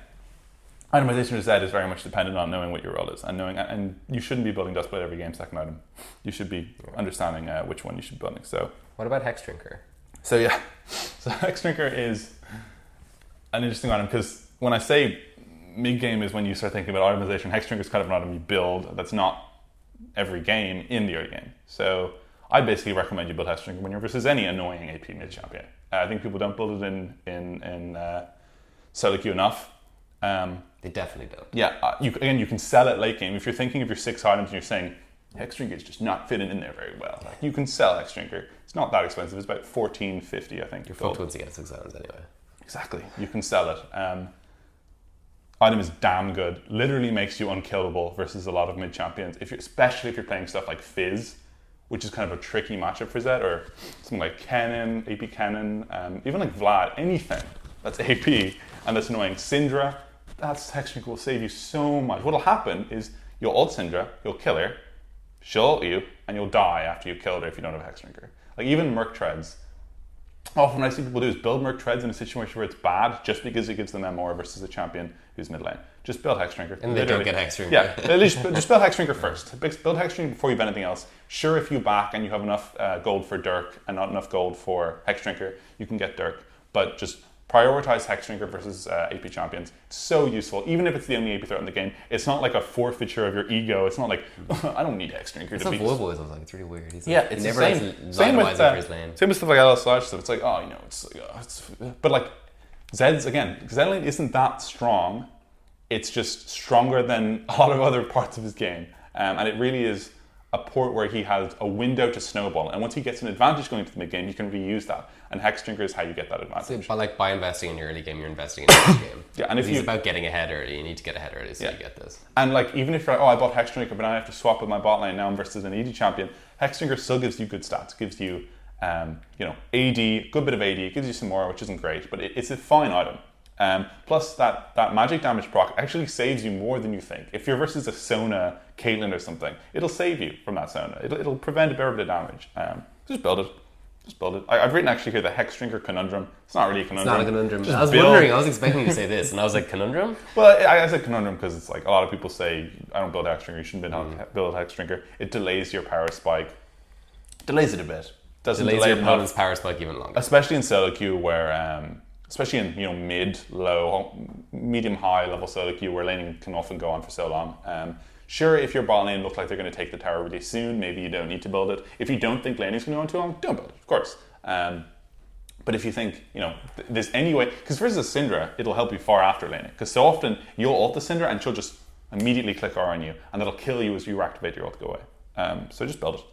itemization of Zed is very much dependent on knowing what your role is and you shouldn't be building Duskblade every game second item. You should be understanding which one you should be building. So what about Hex Drinker? So yeah, so Hex Drinker is an interesting item because when I say mid-game is when you start thinking about itemization, Hex Drinker is kind of an item you build that's not every game in the early game. So I basically recommend you build Hex Drinker when you're versus any annoying AP mid champion. I think people don't build it in solo queue enough. They definitely don't. Yeah, you can sell it late game. If you're thinking of your 6 items and you're saying, Hex Drinker is just not fitting in there very well, like, you can sell Hex Drinker. It's not that expensive. It's about $14.50, I think. You're fucked once you get 6 items anyway. Exactly. You can sell it. Item is damn good. Literally makes you unkillable versus a lot of mid-champions. Especially if you're playing stuff like Fizz, which is kind of a tricky matchup for Zed, or something like Kennen, AP Kennen, even like Vlad, anything that's AP and that's annoying. Syndra, that's Hex Drinker will save you so much. What'll happen is you'll ult Syndra, you'll kill her, she'll ult you, and you'll die after you've killed her if you don't have Hex Drinker. Like even Merc Treads. Often what I see people do is build Merc Treads in a situation where it's bad just because it gives them MR versus a champion who's mid lane. Just build Hex Drinker. And they don't get Hex Drinker. Yeah, at least just build Hex Drinker first. Build Hex Drinker before you have anything else. Sure, if you back and you have enough gold for Dirk and not enough gold for Hex Drinker, you can get Dirk. But just prioritize Hex Drinker versus AP champions. It's so useful, even if it's the only AP threat in the game. It's not like a forfeiture of your ego. It's not like, I don't need Hex Drinker to beat. It's not like, it's really weird. He's yeah, like, it's he never the same with stuff like LSI stuff. It's like, but like Zed's, again, Zed lane isn't that strong. It's just stronger than a lot of other parts of his game. And it really is a port where he has a window to snowball. And once he gets an advantage going into the mid game, you can reuse that. And Hex Drinker is how you get that advantage. So, but by investing in your early game, you're investing in your mid game. Yeah, and if it's about getting ahead early, you need to get ahead early so you get this. And like, even if you're like, I bought Hex Drinker, but now I have to swap with my bot lane. Now I'm versus an AD champion. Hex Drinker still gives you good stats. It gives you, AD, good bit of AD. It gives you some more, which isn't great, but it's a fine item. Plus, that magic damage proc actually saves you more than you think. If you're versus a Sona, Caitlyn or something, it'll save you from that Sona. It'll prevent a bit of damage. Just build it. Just build it. I've written actually here the Hex Drinker Conundrum. It's not really a conundrum. It's not a conundrum. I was wondering, I was expecting you to say this, and I was like, conundrum? Well, I said conundrum because it's like a lot of people say, I don't build Hex Drinker, you shouldn't build Hex Drinker. It delays your power spike. Delays it a bit. Doesn't delays delay your opponent's power spike even longer. Especially in solo queue where, especially in mid, low, medium, high level solo queue where laning can often go on for so long. Sure, if your bot lane looks like they're going to take the tower really soon, maybe you don't need to build it. If you don't think laning's going to go on too long, don't build it, of course. But if you think, there's any way, because versus Syndra, it'll help you far after laning. Because so often you'll ult the Syndra and she'll just immediately click R on you, and that'll kill you as you activate your ult to go away. So just build it.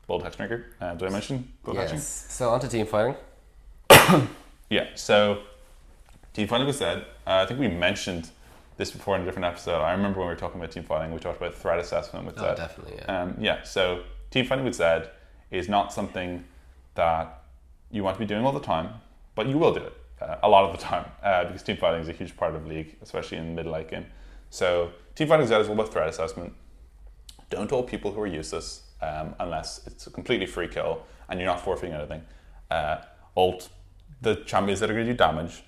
Build Hex Drinker. Did I mention build Yes. Hexing? So on to Teamfighting. Yeah, so Teamfighting was said. I think we mentioned this before in a different episode. I remember when we were talking about Teamfighting, we talked about threat assessment with Zed. Definitely, yeah. So Teamfighting with Zed is not something that you want to be doing all the time, but you will do it a lot of the time because teamfighting is a huge part of League, especially in mid-late game. So teamfighting is all about threat assessment. Don't ult people who are useless unless it's a completely free kill and you're not forfeiting anything. Ult the champions that are going to do damage.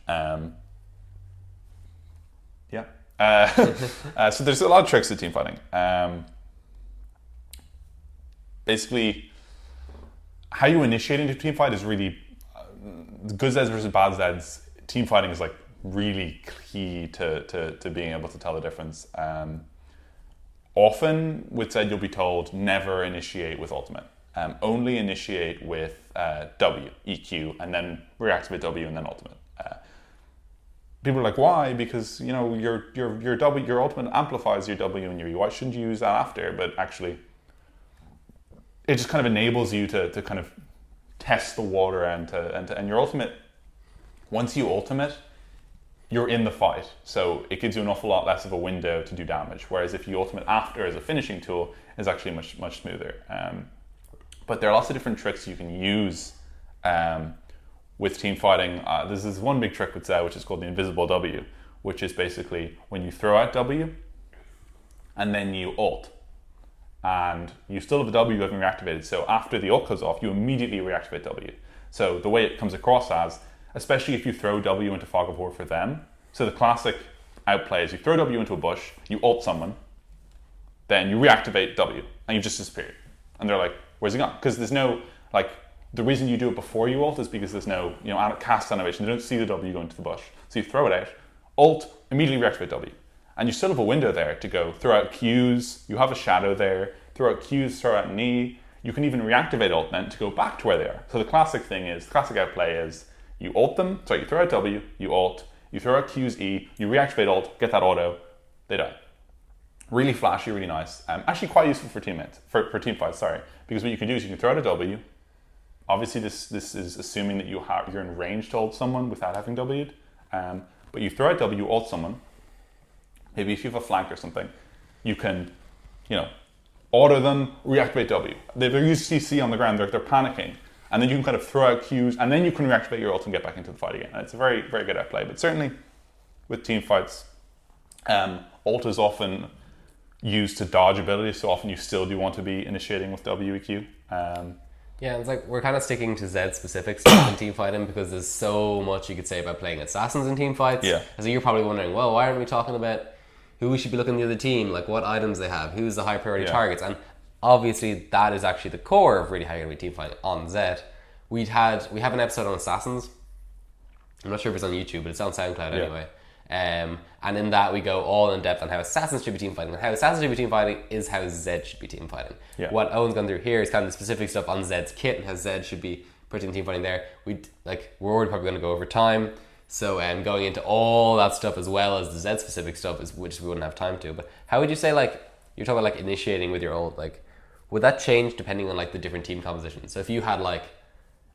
So there's a lot of tricks to teamfighting. Basically, how you initiate into team fight is really good Zeds versus bad Zeds. Team fighting is like really key to being able to tell the difference. Often with Zed you'll be told never initiate with ultimate. Only initiate with W, EQ, and then reactivate W and then ultimate. People are like, why? Because your W, your ultimate amplifies your W and your E. Why shouldn't you use that after? But actually, it just kind of enables you to kind of test the water and your ultimate, once you ultimate, you're in the fight. So it gives you an awful lot less of a window to do damage. Whereas if you ultimate after as a finishing tool, is actually much, much smoother. But there are lots of different tricks you can use with team fighting. This is one big trick with Zed, which is called the invisible W, which is basically when you throw out W and then you ult. And you still have the W you haven't reactivated. So after the ult goes off, you immediately reactivate W. So the way it comes across as, especially if you throw W into Fog of War for them. So the classic outplay is you throw W into a bush, you ult someone, then you reactivate W, and you've just disappeared. And they're like, where's he gone? Because there's no, the reason you do it before you ult is because there's no, cast animation. They don't see the W go into the bush. So you throw it out, ult, immediately reactivate W. And you still have a window there to go throw out Qs, you have a shadow there, throw out Qs, throw out an E. You can even reactivate ult then to go back to where they are. So the classic outplay is you ult them, you throw out W, you ult, you throw out Qs, E, you reactivate ult, get that auto, they die. Really flashy, really nice. Actually quite useful for teammates, for team fights, because what you can do is you can throw out a W. Obviously this is assuming that you're in range to ult someone without having W'd. But you throw out W, ult someone. Maybe if you have a flank or something, you can, auto them, reactivate W. They're using CC on the ground, they're panicking. And then you can kind of throw out Qs, and then you can reactivate your ult and get back into the fight again. And it's a very, very good outplay. But certainly with team fights, ult is often used to dodge abilities, so often you still do want to be initiating with WEQ. Yeah, it's like we're kind of sticking to Zed specific stuff in team fighting because there's so much you could say about playing assassins in team fights. Yeah. So you're probably wondering, well, why aren't we talking about who we should be looking at the other team, like what items they have, who's the high priority targets, and obviously that is actually the core of really how you're going to be team fighting on Zed. We have an episode on assassins. I'm not sure if it's on YouTube, but it's on SoundCloud anyway. And in that we go all in depth on how assassins should be team fighting, and how assassins should be team fighting is how Zed should be team fighting. Yeah. What Owen's gone through here is kind of the specific stuff on Zed's kit and how Zed should be putting team fighting there. We're already probably going to go over time. So going into all that stuff as well as the Zed specific stuff is which we wouldn't have time to. But how would you say you're talking about initiating with your ult, would that change depending on the different team compositions? So if you had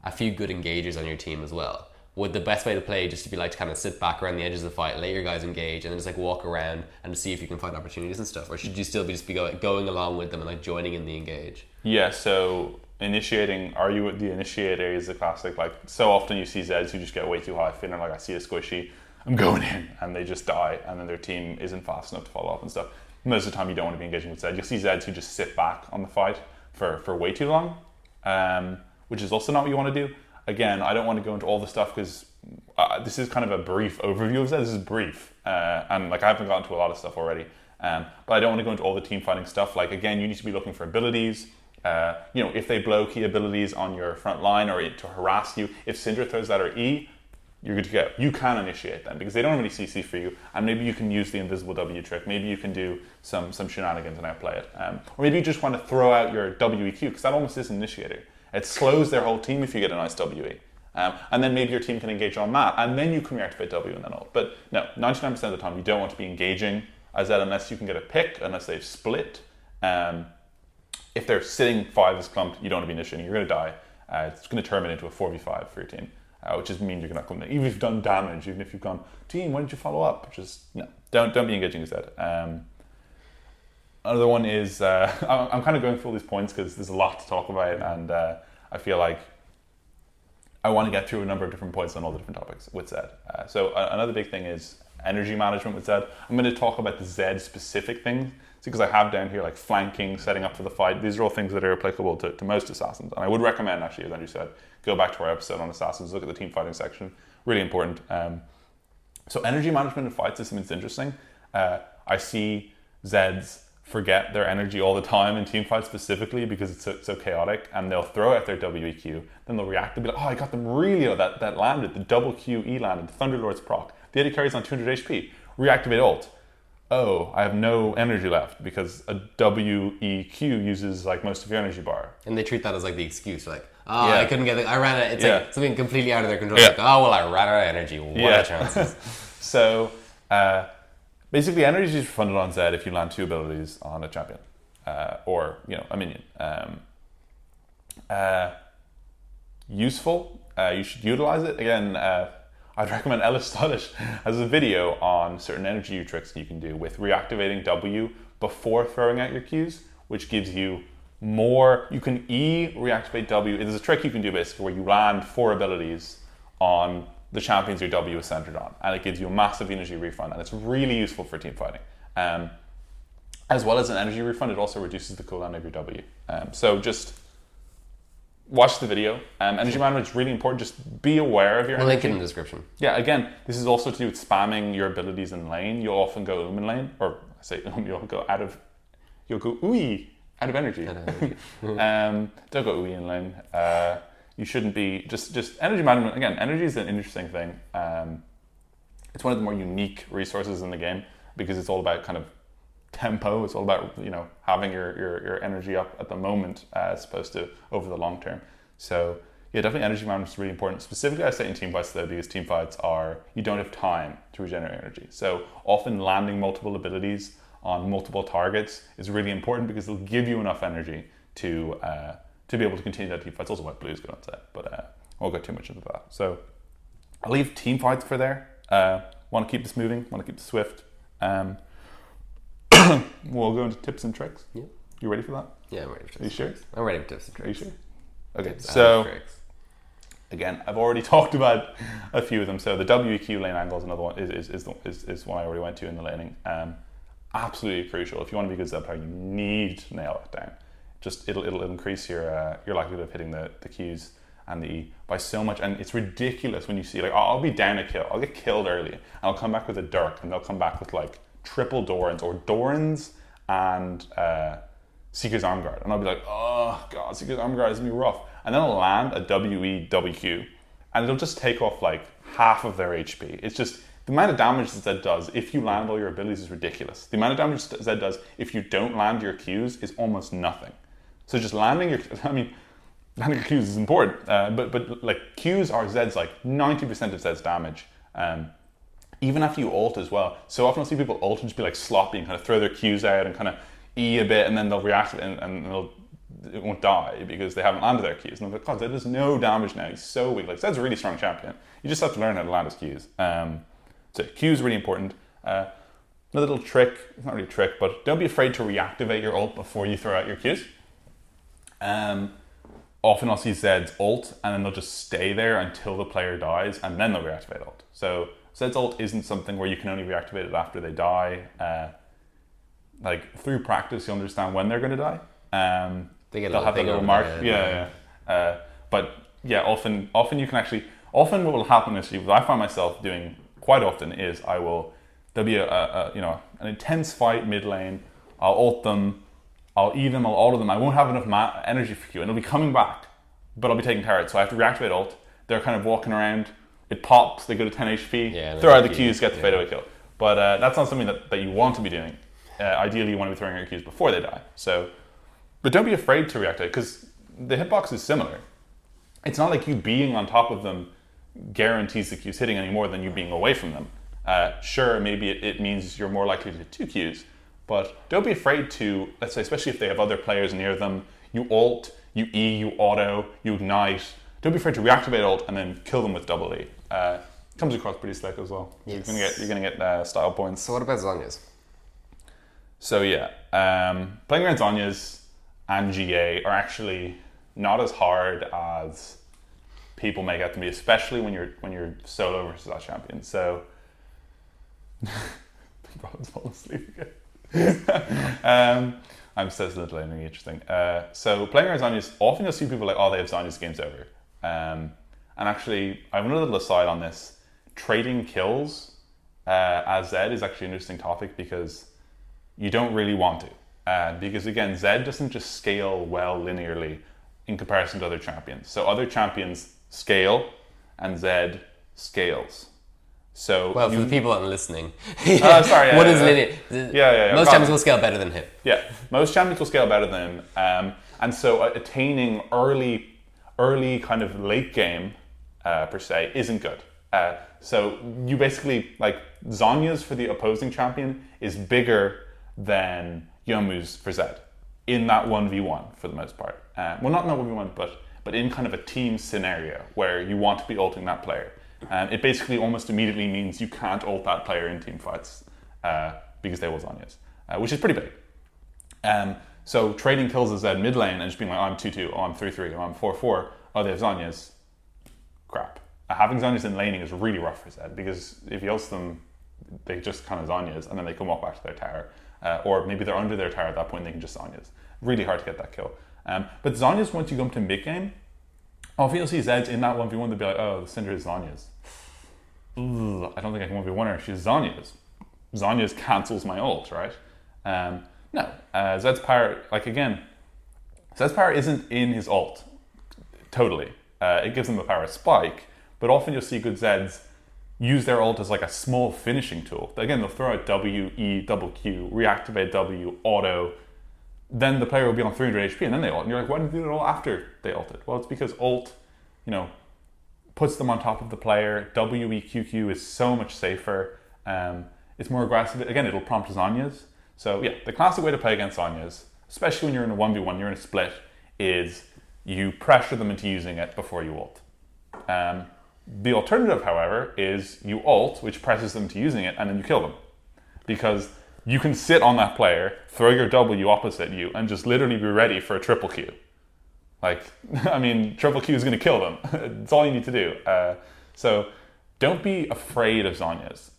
a few good engagers on your team as well, would the best way to play just to be to kind of sit back around the edges of the fight, let your guys engage, and then just walk around and see if you can find opportunities and stuff? Or should you still be going along with them and joining in the engage? Yeah, so initiating, are you the initiator is the classic. So often you see Zeds who just get way too high, feeling like I see a squishy, I'm going in, and they just die, and then their team isn't fast enough to follow up and stuff. Most of the time you don't want to be engaging with Zed. You'll see Zeds who just sit back on the fight for way too long, which is also not what you want to do. Again, I don't want to go into all the stuff because this is kind of a brief overview of Zed. This is brief, and like I haven't gotten to a lot of stuff already. But I don't want to go into all the team fighting stuff. Like again, you need to be looking for abilities. If they blow key abilities on your front line or to harass you, if Syndra throws that or E, you're good to go. You can initiate them because they don't have any CC for you, and maybe you can use the invisible W trick. Maybe you can do some shenanigans and outplay it. Or maybe you just want to throw out your WEQ because that almost is an initiator. It slows their whole team if you get a nice WE. And then maybe your team can engage on that, and then you can reactivate W and then ult. But no, 99% of the time you don't want to be engaging as that unless you can get a pick, unless they've split. If they're sitting 5 as clumped, you don't want to be initiating. You're going to die. It's going to turn it into a 4v5 for your team. Which just means you're not going to, even if you've done damage, even if you've gone, team, why didn't you follow up? Just, no, don't be engaging instead. Another one is, I'm kind of going through all these points because there's a lot to talk about, and I feel like I want to get through a number of different points on all the different topics with Zed. So another big thing is energy management with Zed. I'm going to talk about the Zed specific things, because I have down here like flanking, setting up for the fight. These are all things that are applicable to most assassins. And I would recommend, actually, as Andrew said, go back to our episode on assassins, look at the team fighting section. Really important. So energy management in fights is something that's interesting. I see Zeds forget their energy all the time in team fights specifically because it's so chaotic, and they'll throw out their WEQ, then they'll react and be like, oh, I got them really, that landed, the double QE landed, the Thunderlord's proc. The AD carry's on 200 HP. Reactivate ult. Oh, I have no energy left because a WEQ uses like most of your energy bar. And they treat that as like the excuse, like, oh, yeah. I couldn't get it. I ran out. It's like something completely out of their control. Yeah. Like, oh, well, I ran out of energy. What are chances? So, basically, energy is refunded on Zed if you land 2 abilities on a champion or a minion. Useful. You should utilize it. Again, I'd recommend Ellis Stylish has a video on certain energy tricks you can do with reactivating W before throwing out your Qs, which gives you more. You can reactivate W. There's a trick you can do basically where you land 4 abilities on the champions your W is centered on, and it gives you a massive energy refund, and it's really useful for team fighting. As well as an energy refund, it also reduces the cooldown of your W. So just watch the video. Energy management is really important. Just be aware of your energy. We'll link it in the description. Yeah, again, this is also to do with spamming your abilities in lane. You'll often go in lane, or I say you'll go out of energy. Don't go in lane. You shouldn't be, just energy management. Again, energy is an interesting thing. It's one of the more unique resources in the game because it's all about kind of tempo. It's all about having your energy up at the moment as opposed to over the long term. So yeah, definitely energy management is really important. Specifically, I say in team fights though, because team fights you don't have time to regenerate energy. So often landing multiple abilities on multiple targets is really important because it'll give you enough energy to be able to continue that team fight. It's also why blue is good on set, but I won't go too much into that. So I'll leave team fights for there. Want to keep this moving, want to keep this swift. We'll go into tips and tricks. Yeah. You ready for that? Yeah, I'm ready for tips. Are you sure? I'm ready for tips and tricks. Are you sure? Okay, so again, I've already talked about a few of them. So the WEQ lane angle is another one. Is one I already went to in the laning. Absolutely crucial. If you want to be a good Zed player, you need to nail it down. Just it'll increase your likelihood of hitting the Qs and the E by so much, and it's ridiculous when you see like I'll be down a kill, I'll get killed early, and I'll come back with a Dirk, and they'll come back with like triple Dorans or Dorans and Seeker's Arm Guard, and I'll be like, oh god, Seeker's Arm Guard is gonna be rough, and then I'll land a WEWQ, and it'll just take off like half of their HP. It's just the amount of damage that Zed does if you land all your abilities is ridiculous. The amount of damage that Zed does if you don't land your Qs is almost nothing. So just landing your Qs is important, but like Qs are Zed's like 90% of Zed's damage. Even after you ult as well. So often I'll see people ult and just be like sloppy and kind of throw their Qs out and kind of E a bit, and then they'll react and it won't die because they haven't landed their Qs. And I'm like, God, Zed does no damage now. He's so weak. Like Zed's a really strong champion. You just have to learn how to land his Qs. So Qs is really important. Another little trick, it's not really a trick, but don't be afraid to reactivate your ult before you throw out your Qs. Often I'll see Zed's ult and then they'll just stay there until the player dies and then they'll reactivate ult. So Zed's ult isn't something where you can only reactivate it after they die. Like through practice, you understand when they're going to die. They'll have that little mark. But yeah, often you can actually. Often what will happen is, what I find myself doing quite often is there'll be an intense fight mid lane. I'll ult them, I'll E them, I'll auto them. I won't have enough energy for Q, and it'll be coming back, but I'll be taking turrets, so I have to reactivate ult. They're kind of walking around. It pops. They go to 10 HP. Throw out the Qs, get the fadeaway kill. But that's not something that you want to be doing. Ideally, you want to be throwing out Qs before they die. But don't be afraid to reactivate, because the hitbox is similar. It's not like you being on top of them guarantees the Qs hitting any more than you being away from them. Sure, maybe it means you're more likely to hit 2 Qs, but don't be afraid to, let's say, especially if they have other players near them, you ult, you E, you auto, you ignite. Don't be afraid to reactivate ult and then kill them with double E. Comes across pretty slick as well. Yes. You're gonna get style points. So what about Zhonya's? So yeah, playing around Zhonya's and GA are actually not as hard as people make out to be, especially when you're solo versus that champion. So Robin's falling asleep again. I'm so scintillating interesting. So playing around Zhonya's, often you'll see people like, oh, they have Zhonya's, game's over. And actually, I have another little aside on this. Trading kills as Zed is actually an interesting topic, because you don't really want to. Because again, Zed doesn't just scale well linearly in comparison to other champions. So other champions scale and Zed scales. So well, for the people that are listening, what is linear? Most champions will scale better than him. Yeah, most champions will scale better than him. And so attaining early kind of late game, per se, isn't good. So you basically, like, Zhonya's for the opposing champion is bigger than Youmuu's for Zed in that 1v1 for the most part. Well, not in that 1v1, but in kind of a team scenario where you want to be ulting that player. It basically almost immediately means you can't ult that player in team fights because they will Zhonya's, which is pretty big. So trading kills as Zed mid lane and just being like, oh, I'm 2-2, oh, I'm 3-3, oh, I'm 4-4, oh, they have Zhonya's. Crap. Having Zhonya's in laning is really rough for Zed, because if he ults them, they just kind of Zhonya's and then they can walk back to their tower. Or maybe they're under their tower at that point and they can just Zhonya's. Really hard to get that kill. But Zhonya's, once you come to mid game, often you'll see Zed's in that 1v1, they'll be like, oh, the Cinder is Zhonya's. I don't think I can 1v1 her, she's Zhonya's. Zhonya's cancels my ult, right? No, Zed's power, Zed's power isn't in his ult, totally. It gives them a power spike, but often you'll see good Zeds use their ult as like a small finishing tool. Again, they'll throw out W, E, double Q, reactivate W, auto, then the player will be on 300 HP and then they ult. And you're like, why didn't they do it all after they ulted? Well, it's because ult, puts them on top of the player. W, E, Q, Q is so much safer. It's more aggressive. Again, it'll prompt Zhonya's. So yeah, the classic way to play against Zhonya's, especially when you're in a 1v1, you're in a split, is you pressure them into using it before you ult. The alternative, however, is you ult, which presses them to using it, and then you kill them. Because you can sit on that player, throw your W opposite you, and just literally be ready for a triple Q. Triple Q is going to kill them. It's all you need to do. So don't be afraid of Zhonya's.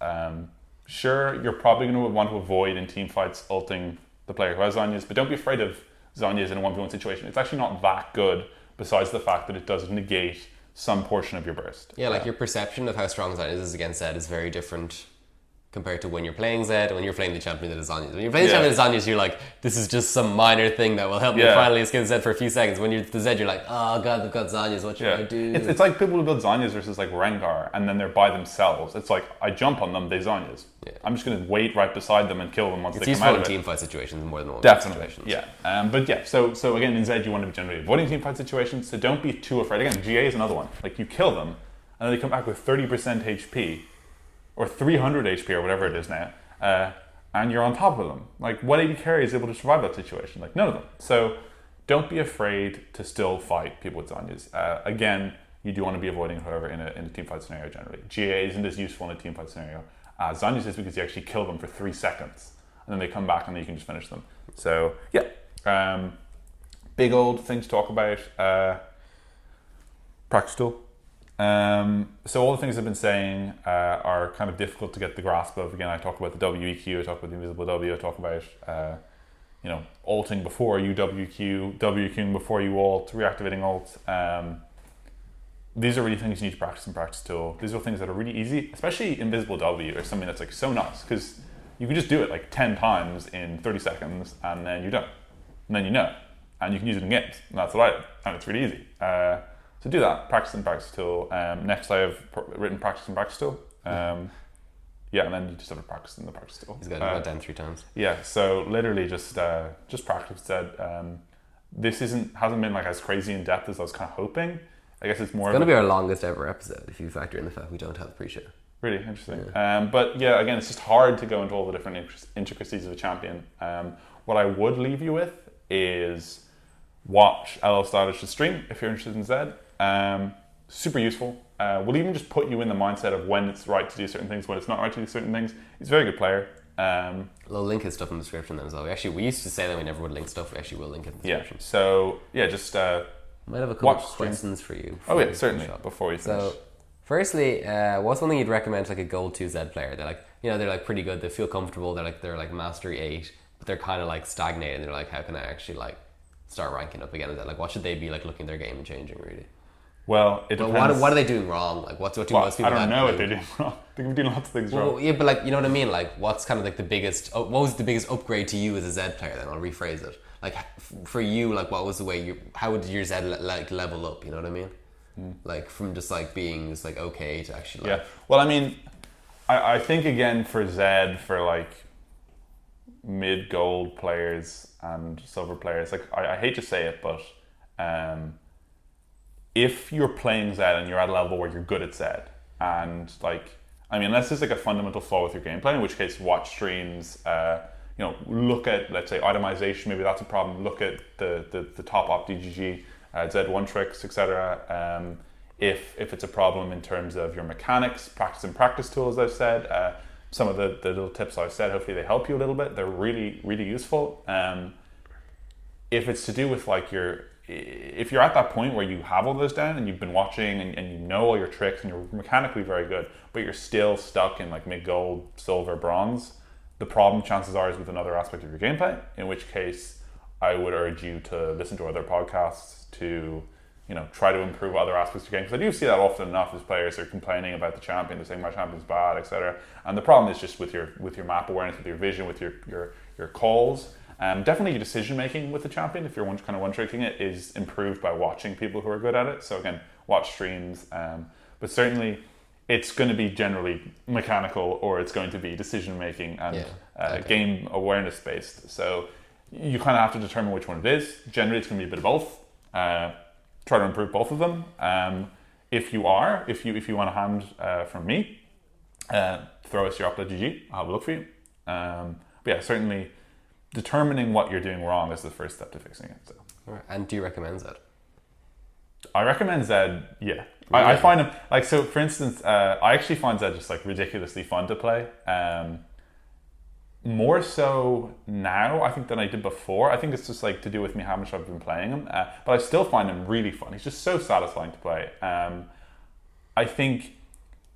Sure, you're probably going to want to avoid in team fights ulting the player who has Zhonya's, but don't be afraid of Zhonya's in a 1v1 situation. It's actually not that good, besides the fact that it does negate some portion of your burst. Yeah, your perception of how strong Zhonya's is against Zed is very different compared to when you're playing Zed and when you're playing the champion that is Zhonya's. When you're playing the champion that is Zhonya's, you're like, this is just some minor thing that will help me finally skin Zed for a few seconds. When you're the Zed, you're like, oh god, they've got Zhonya's, what should I do? It's like people who build Zhonya's versus like Rengar, and then they're by themselves. It's like, I jump on them, they Zhonya's. Yeah. I'm just going to wait right beside them and kill them once they come out of it. It's useful in teamfight situations more than one situations. Yeah. So again, in Zed, you want to be generally avoiding teamfight situations, so don't be too afraid. Again, GA is another one. Like, you kill them, and then they come back with 30% HP, or 300 HP, or whatever it is now, and you're on top of them. Like, what AD carry is able to survive that situation? Like, none of them. So don't be afraid to still fight people with Zhonya's. Again, you do want to be avoiding it, however, in a teamfight scenario generally. GA isn't as useful in a teamfight scenario as Zhonya's is, because you actually kill them for 3 seconds, and then they come back and then you can just finish them. So, yeah. Big old thing to talk about. Practice tool. So all the things I've been saying are kind of difficult to get the grasp of. Again, I talk about the WEQ, I talk about the invisible W, I talk about ulting before you WQ, WQing before you ult, reactivating ult. These are really things you need to practice in practice tool. These are things that are really easy, especially invisible W or something that's like so nice, because you can just do it like 10 times in 30 seconds and then you're done. And then you know. And you can use it in games. And that's what I did. And it's really easy. So do that, practice in practice tool. Next I have written practice in practice tool. Yeah, and then you just have to practice in the practice tool. He's got it down 3 times. Yeah, so literally just practice. This hasn't been like as crazy in depth as I was kind of hoping. I guess it's more. It's going to be our longest ever episode if you factor in the fact we don't have pre-show. Really interesting. Yeah. But yeah, again, it's just hard to go into all the different intricacies of a champion. What I would leave you with is watch LL Stylish's stream if you're interested in Zed. Super useful. Will even just put you in the mindset of when it's right to do certain things, when it's not right to do certain things. He's a very good player. We'll link his stuff in the description then as well. We used to say that we never would link stuff. We actually will link it in the description. Yeah. So yeah, just might have a couple of questions for you. Oh yeah, certainly. Before we finish. So, firstly, what's one thing you'd recommend to like a gold 2 Zed player? They're like, they're like pretty good. They feel comfortable. They're like mastery 8, but they're kind of like stagnated. They're like, how can I actually like start ranking up again? Like, what should they be like looking at their game and changing really? Well, it depends. What are they doing wrong? Like, what do most people? I don't know what they're doing wrong. They can be doing lots of things wrong. Yeah, but like, you know what I mean? Like, what's kind of like the biggest? What was the biggest upgrade to you as a Zed player? Then I'll rephrase it. Like, for you, like, what was the way how would your Zed like level up? You know what I mean? Like, from just like being just like okay to actually. Like, yeah. Well, I mean, I think again for Zed, for like mid gold players and silver players, like I hate to say it, but if you're playing Zed and you're at a level where you're good at Zed, and like, I mean, unless there's like a fundamental flaw with your gameplay, in which case watch streams, look at, let's say, itemization, maybe that's a problem, look at the top op DGG, Z1 tricks, etc. If it's a problem in terms of your mechanics, practice and practice tools, I've said, some of the little tips I've said, hopefully they help you a little bit. They're really, really useful. If it's to do with like if you're at that point where you have all those down and you've been watching and you know all your tricks and you're mechanically very good, but you're still stuck in like mid gold, silver, bronze, the problem chances are is with another aspect of your gameplay, in which case I would urge you to listen to other podcasts to try to improve other aspects of your game, because I do see that often enough as players are complaining about the champion, they're saying my champion's bad, etc. And the problem is just with your map awareness, with your vision, with your calls. Definitely your decision making with the champion, if you're kind of one-tricking it, is improved by watching people who are good at it. So again, watch streams, but certainly it's going to be generally mechanical, or it's going to be decision making and game awareness based. So you kind of have to determine which one it is. Generally, it's going to be a bit of both. Try to improve both of them. If you want a hand from me, throw us your upload.gg. I'll have a look for you. But yeah, certainly determining what you're doing wrong is the first step to fixing it. So. Right. And do you recommend Zed? I recommend Zed, yeah. I find him, like, so for instance, I actually find Zed just like ridiculously fun to play. More so now, I think, than I did before. I think it's just like to do with me how much I've been playing him. But I still find him really fun. He's just so satisfying to play. I think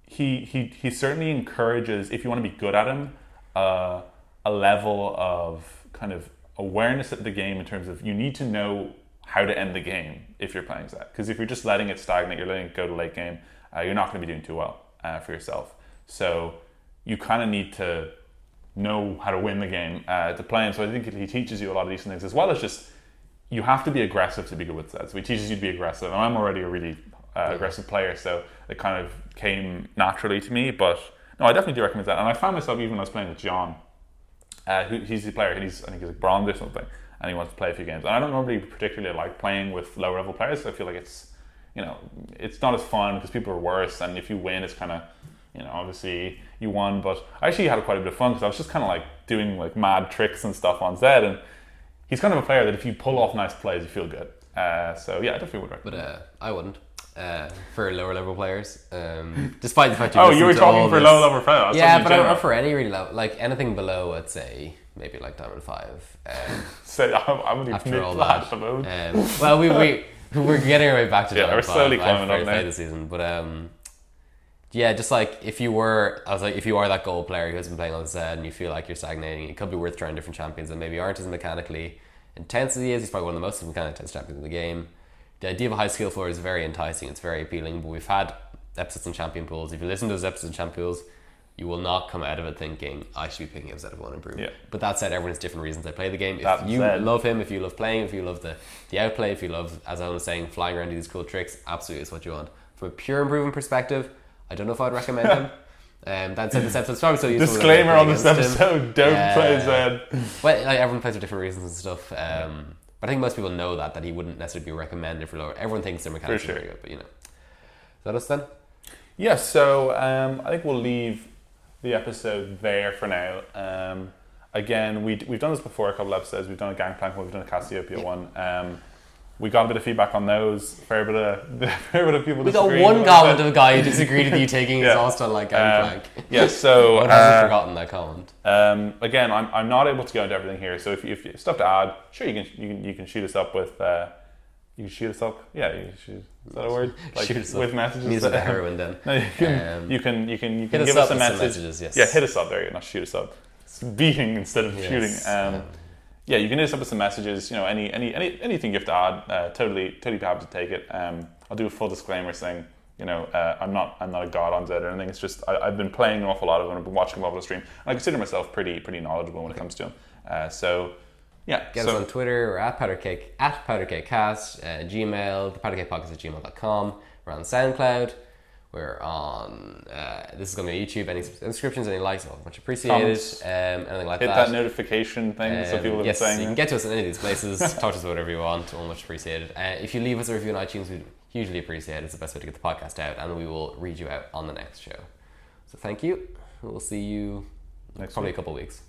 he certainly encourages, if you want to be good at him, a level of kind of awareness of the game, in terms of you need to know how to end the game if you're playing Zed. Because if you're just letting it stagnate, you're letting it go to late game, you're not going to be doing too well for yourself. So you kind of need to know how to win the game to play him. So I think he teaches you a lot of these things, as well as just you have to be aggressive to be good with Zed. So he teaches you to be aggressive. And I'm already a really aggressive player, so it kind of came naturally to me. But no, I definitely do recommend that. And I found myself, even when I was playing with John, he's the player, and I think he's like bronze or something, and he wants to play a few games. And I don't normally particularly like playing with low level players, so I feel like it's not as fun because people are worse, and if you win, it's kind of, obviously you won. But I actually had quite a bit of fun because I was just kind of like doing like mad tricks and stuff on Zed, and he's kind of a player that if you pull off nice plays, you feel good. So yeah, I definitely would recommend. But I wouldn't. For lower level players, despite the fact you were talking for low level players. Yeah, but not for any really low, like anything below, I'd say maybe like Diamond 5. So I'm only after all that. Well, we We're getting our way back to we're slowly climbing up now this season, but just like if you are that gold player who has been playing on the set and you feel like you're stagnating, it could be worth trying different champions that maybe aren't as mechanically intense as he is. He's probably one of the most mechanically intense champions in the game. The idea of a high skill floor is very enticing. It's very appealing, but we've had episodes in champion pools. If you listen to those episodes in champion pools, you will not come out of it thinking I should be picking him instead of one improve. Yeah. But that said, everyone has different reasons they play the game. If you love him, if you love playing, if you love the outplay, if you love, as I was saying, flying around, do these cool tricks, absolutely is what you want. From a pure improvement perspective, I don't know if I'd recommend him. That said, this episode's probably so useful. Disclaimer on this episode: don't play Zed. Well, like, everyone plays for different reasons and stuff. But I think most people know that he wouldn't necessarily be recommended for lower. Everyone thinks they're mechanically very good, but Is that us then? Yeah. So I think we'll leave the episode there for now. Again, we've done this before, a couple episodes. We've done a Gangplank one, we've done a Cassiopeia one. We got a bit of feedback on those. Fair bit of people. We got one comment of a guy who disagreed with you taking exhaust on like Gangplank. So I haven't forgotten that comment. Again, I'm not able to go into everything here. So if you have stuff to add, sure you can shoot us up with. You can shoot us up. Yeah, you can shoot. Is that a word? Like shoot us with up. messages. Means the heroin then. No, you can give us a message. Yes. Yeah, hit us up there. Not shoot us up. It's beating instead of shooting. Yeah, you can hit us up with some messages. Anything you have to add. Totally happy to take it. I'll do a full disclaimer saying, I'm not a god on Zed or anything. It's just I've been playing an awful lot of him. I've been watching him over the stream. And I consider myself pretty knowledgeable when it comes to him. Get us on Twitter. We're at PowderCakeCast, Gmail, the PowderCakePodcast@gmail.com. We're on SoundCloud. We're on. This is going to be YouTube. Any subscriptions, any likes, all much appreciated. Anything like Hit that. Hit that notification thing so people have been saying. You can get to us in any of these places. Talk to us about whatever you want. All much appreciated. If you leave us a review on iTunes, we'd hugely appreciate it. It's the best way to get the podcast out, and we will read you out on the next show. So thank you. We'll see you next probably week. A couple of weeks.